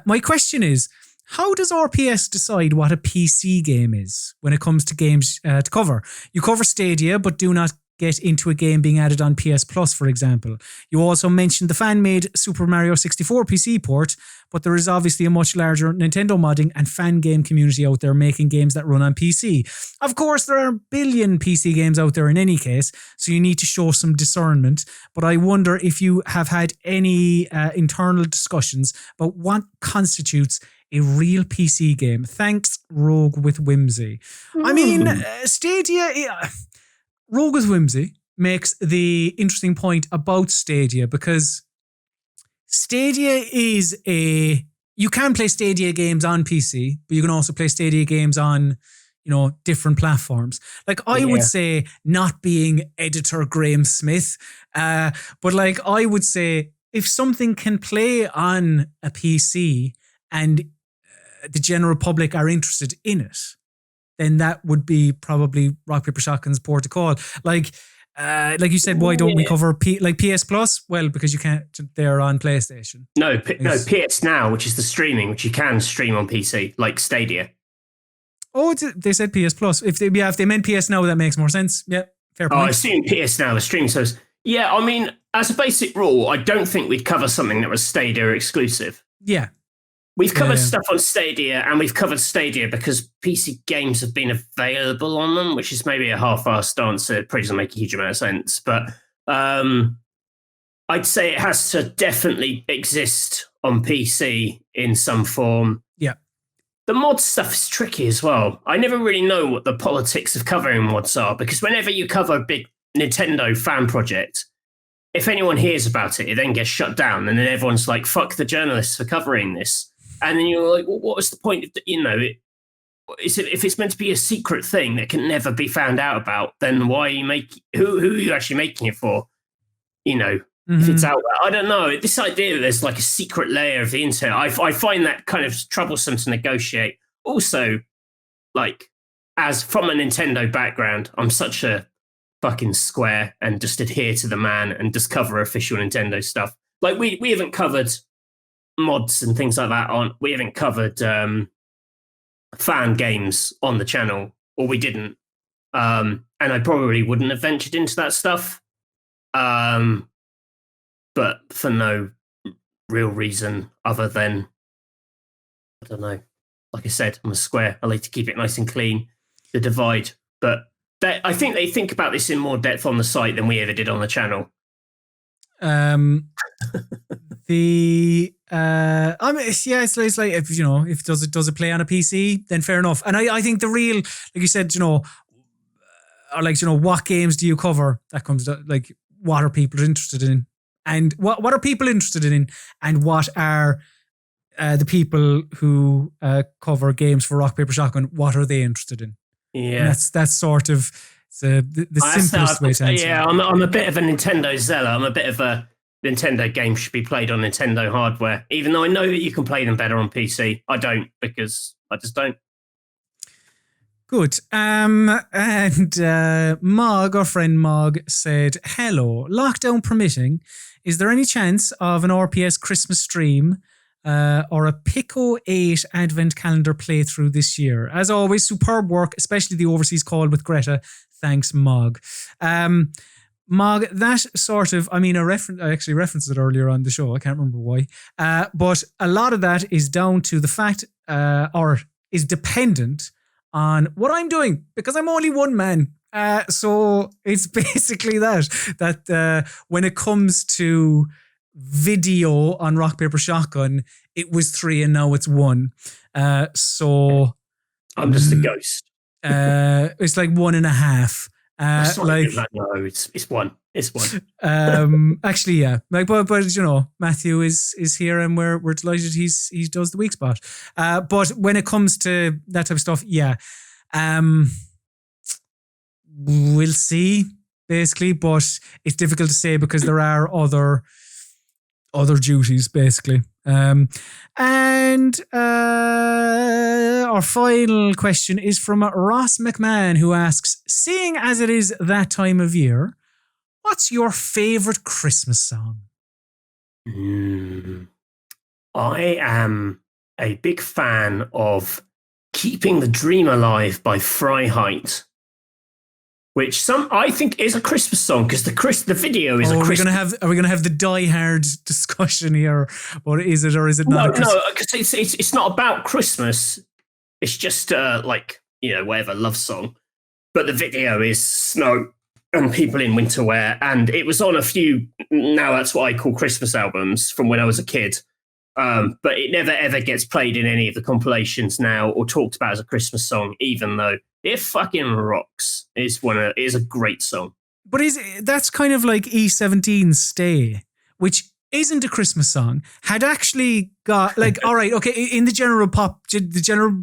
My question is, how does RPS decide what a PC game is when it comes to games to cover? You cover Stadia, but do not get into a game being added on PS Plus, for example. You also mentioned the fan-made Super Mario 64 PC port, but there is obviously a much larger Nintendo modding and fan game community out there making games that run on PC. Of course, there are a billion PC games out there in any case, so you need to show some discernment. But I wonder if you have had any internal discussions about what constitutes a real PC game. Thanks, Rogue with Whimsy. I mean, Stadia... Rogue with Whimsy makes the interesting point about Stadia, because Stadia is you can play Stadia games on PC, but you can also play Stadia games on, different platforms. Like I would say, not being editor Graham Smith, but like I would say if something can play on a PC and the general public are interested in it, then that would be probably Rock Paper Shotgun's port to call. Like you said, why don't we cover PS Plus? Well, because you can't. They're on PlayStation. No, PS Now, which is the streaming, which you can stream on PC, like Stadia. Oh, they said PS Plus. If they meant PS Now, that makes more sense. Yeah, fair point. I assume PS Now is streaming service. Yeah, I mean, as a basic rule, I don't think we'd cover something that was Stadia exclusive. Yeah. We've covered stuff on Stadia, and we've covered Stadia because PC games have been available on them, which is maybe a half-assed answer. It probably doesn't make a huge amount of sense. But I'd say it has to definitely exist on PC in some form. Yeah. The mod stuff is tricky as well. I never really know what the politics of covering mods are, because whenever you cover a big Nintendo fan project, if anyone hears about it, it then gets shut down, and then everyone's like, fuck the journalists for covering this. And then you're like, well, what was the point of, if it's meant to be a secret thing that can never be found out about, then why are you who are you actually making it for? If it's out there. I don't know. This idea that there's like a secret layer of the internet, I find that kind of troublesome to negotiate. Also, like, as from a Nintendo background, I'm such a fucking square and just adhere to the man and just cover official Nintendo stuff. Like, we haven't covered mods and things like that we haven't covered fan games on the channel, or we didn't, and I probably wouldn't have ventured into that stuff, but for no real reason other than, I don't know, like I said, I'm a square. I like to keep it nice and clean, the divide. But I think they think about this in more depth on the site than we ever did on the channel. It's like, if does it play on a PC, then fair enough. And I think the real, like you said, what games do you cover? That comes to, like, what are people interested in, and what are people interested in, and what are the people who cover games for Rock Paper Shotgun, what are they interested in? Yeah, and that's sort of the simplest way to answer. Yeah, I'm a bit of a Nintendo zealot. I'm a bit of a Nintendo games should be pplayed on Nintendo hardware, even though I know that you can play them better on PC. I don't, because I just don't. Good. And Mog, our friend Mog, said, hello, lockdown permitting, is there any chance of an RPS Christmas stream or a Pico 8 Advent calendar playthrough this year? As always, superb work, especially the overseas call with Greta. Thanks, Mog. Mog, that sort of, I actually referenced it earlier on the show. I can't remember why. But a lot of that is down to the fact, or is dependent on what I'm doing, because I'm only one man. So it's basically that when it comes to video on Rock Paper Shotgun, it was 3 and now it's 1. So I'm just a ghost. It's like 1.5. No, it's 1. It's 1. Actually, yeah. But you know, Matthew is here, and we're delighted he does the Weekspot. But when it comes to that type of stuff, yeah. We'll see, basically, but it's difficult to say because there are other duties, basically. And our final question is from Ross McMahon, who asks, seeing as it is that time of year, what's your favourite Christmas song? I am a big fan of Keeping the Dream Alive by Freiheit, which I think is a Christmas song because the video is a Christmas. Are we gonna have the Die Hard discussion here, or is it not? No, because it's not about Christmas. It's just whatever love song, but the video is snow and people in winter wear, and it was on a few. Now that's what I call Christmas albums from when I was a kid. But it never ever gets played in any of the compilations now or talked about as a Christmas song, even though it fucking rocks. Is a great song. But that's kind of like E17's Stay, which isn't a Christmas song, had actually got all right, okay, in the general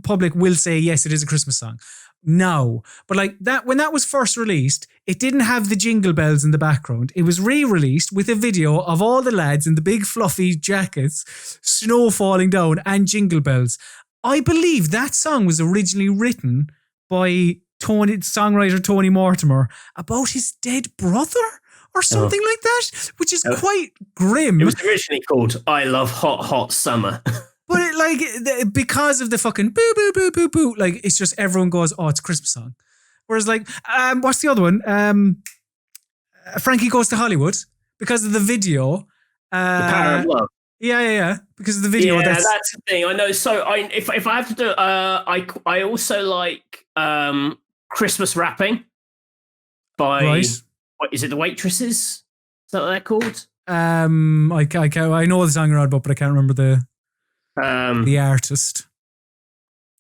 public will say yes, it is a Christmas song. No, but that when that was first released, it didn't have the jingle bells in the background. It was re-released with a video of all the lads in the big fluffy jackets, snow falling down and jingle bells. I believe that song was originally written by songwriter Tony Mortimer about his dead brother or something like that, which is quite grim. It was originally called I Love Hot Hot Summer. But because of the fucking boo, boo, boo, boo, boo, it's just everyone goes, oh, it's a Christmas song. Whereas what's the other one? Frankie Goes to Hollywood, because of the video. The Power of Love. Yeah. Because of the video. Yeah, that's the thing. I know. So if I have to do, I also like Christmas Rapping by, right. What is it, The Waitresses? Is that what they're called? I know the song you're on about, but I can't remember the artist.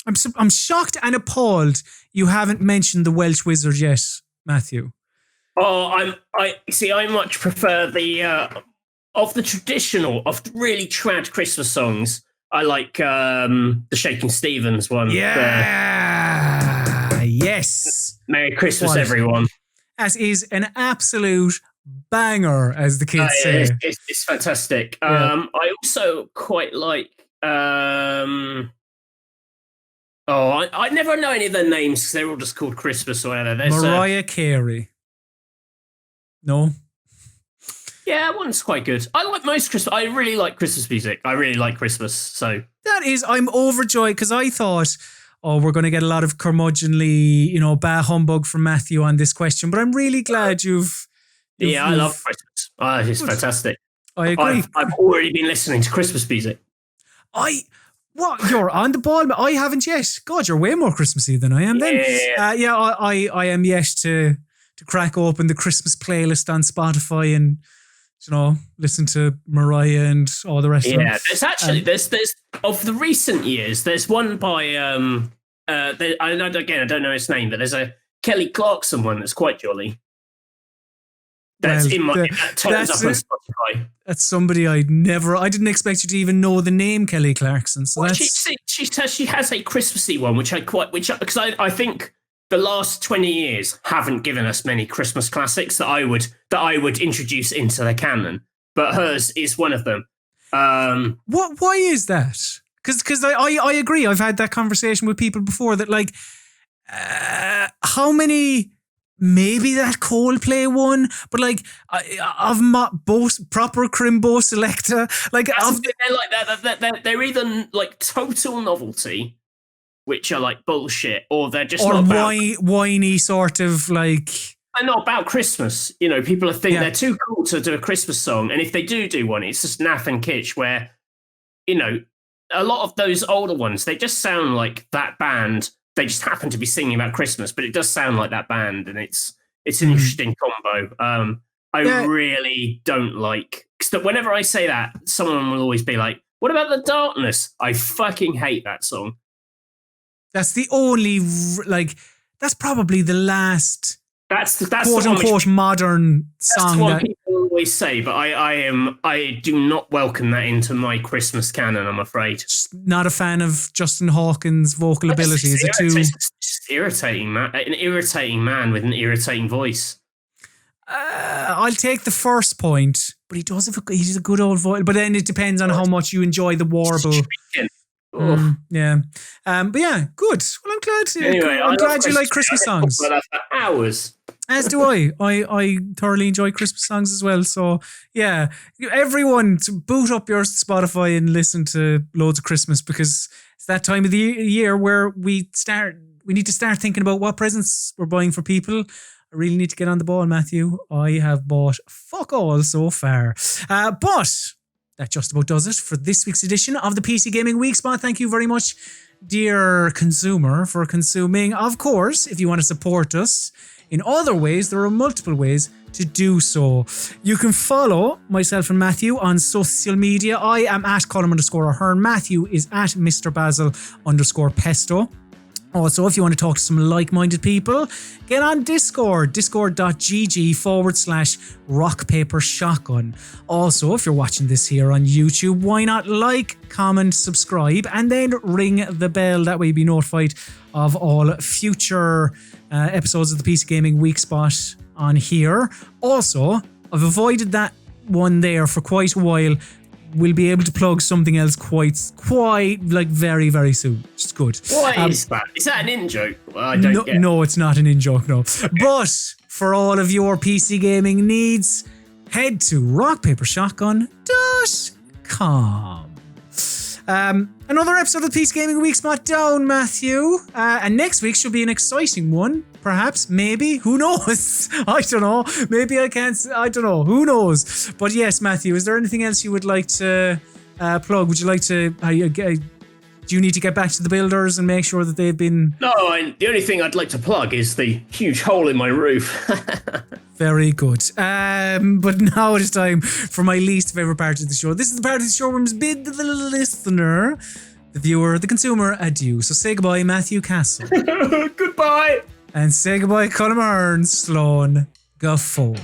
I'm shocked and appalled you haven't mentioned the Welsh Wizard yet, Matthew. Oh, I much prefer the of the traditional, of really trad Christmas songs. I like the Shaking Stevens one. Yeah. Yes. Merry Christmas, everyone. That is an absolute banger, as the kids say. It's fantastic. Yeah. I also quite like. I never know any of their names because they're all just called Christmas or whatever. Mariah Carey. No. Yeah, one's quite good. I like most Christmas. I really like Christmas music. I really like Christmas. So I'm overjoyed because I thought, we're going to get a lot of curmudgeonly, bah humbug from Matthew on this question. But I'm really glad you've I love Christmas. It's fantastic. I agree. I've already been listening to Christmas music. You're on the ball. I haven't yet. God, you're way more Christmassy than I am then. Yeah. I am yet to crack open the Christmas playlist on Spotify and, listen to Mariah and all the rest of them. Yeah, there's actually, there's of the recent years, there's one by, I don't know his name, but there's a Kelly Clarkson one that's quite jolly. That's Well, that turns that's up on it. Spotify. That's somebody I didn't expect you to even know the name Kelly Clarkson. So Well, that's she has a Christmassy one, because I think the last 20 years haven't given us many Christmas classics that I would introduce into the canon, but hers is one of them. why is that? Because I agree. I've had that conversation with people before that like how many. Maybe that Coldplay one, but like both proper Crimbo Selecta, like they're like that. They're either like total novelty, which are like bullshit, or they're just not about, whiny sort of like. They're not about Christmas. You know, people think they're too cool to do a Christmas song, and if they do one, it's just naff and kitsch. Where, you know, a lot of those older ones, they just sound like that band. They just happen to be singing about Christmas, but it does sound like that band, and it's an interesting combo. I really don't like, because whenever I say that, someone will always be like, "What about The Darkness?" I fucking hate that song. That's the only that's probably the last. That's quote unquote modern song. That's what people always say, but I do not welcome that into my Christmas canon, I'm afraid. Just not a fan of Justin Hawkins' vocal ability. Is it too just irritating, man? An irritating man with an irritating voice. I'll take the first point, but he's a good old voice. But then it depends on how much you enjoy the warble. Yeah. But yeah, good. Well, I'm glad. Anyway, I'm glad you like Christmas songs. For hours. As do I. I thoroughly enjoy Christmas songs as well. So yeah, everyone boot up your Spotify and listen to loads of Christmas, because it's that time of the year where we need to start thinking about what presents we're buying for people. I really need to get on the ball, Matthew. I have bought fuck all so far. But that just about does it for this week's edition of the PC Gaming Weekspot. Thank you very much, dear consumer, for consuming. Of course, if you want to support us in other ways, there are multiple ways to do so. You can follow myself and Matthew on social media. I am at Colm_Ahern. Matthew is at Mr. Basil_Pesto. Also, if you want to talk to some like-minded people, get on Discord, discord.gg/rockpapershotgun. Also, if you're watching this here on YouTube, why not like, comment, subscribe, and then ring the bell. That way you'll be notified of all future episodes of the PC Gaming Weekspot on here. Also, I've avoided that one there for quite a while. We'll be able to plug something else quite like very, very soon. It's good. What is that? Is that an in-joke? Well, I don't get it. No, it's not an in-joke, no. Okay. But for all of your PC gaming needs, head to rockpapershotgun.com. Another episode of the PC Gaming Weekspot down, Matthew. And next week should be an exciting one. Perhaps, maybe, who knows? I don't know. Maybe I can't, I don't know. Who knows? But yes, Matthew, is there anything else you would like to plug? Would you like to, do you need to get back to the builders and make sure that they've been... No, the only thing I'd like to plug is the huge hole in my roof. Very good. But now it is time for my least favourite part of the show. This is the part of the show where we bid the listener, the viewer, the consumer, adieu. So say goodbye, Matthew Castle. Goodbye. And say goodbye, Colm Ahern, Sloan Guffaw.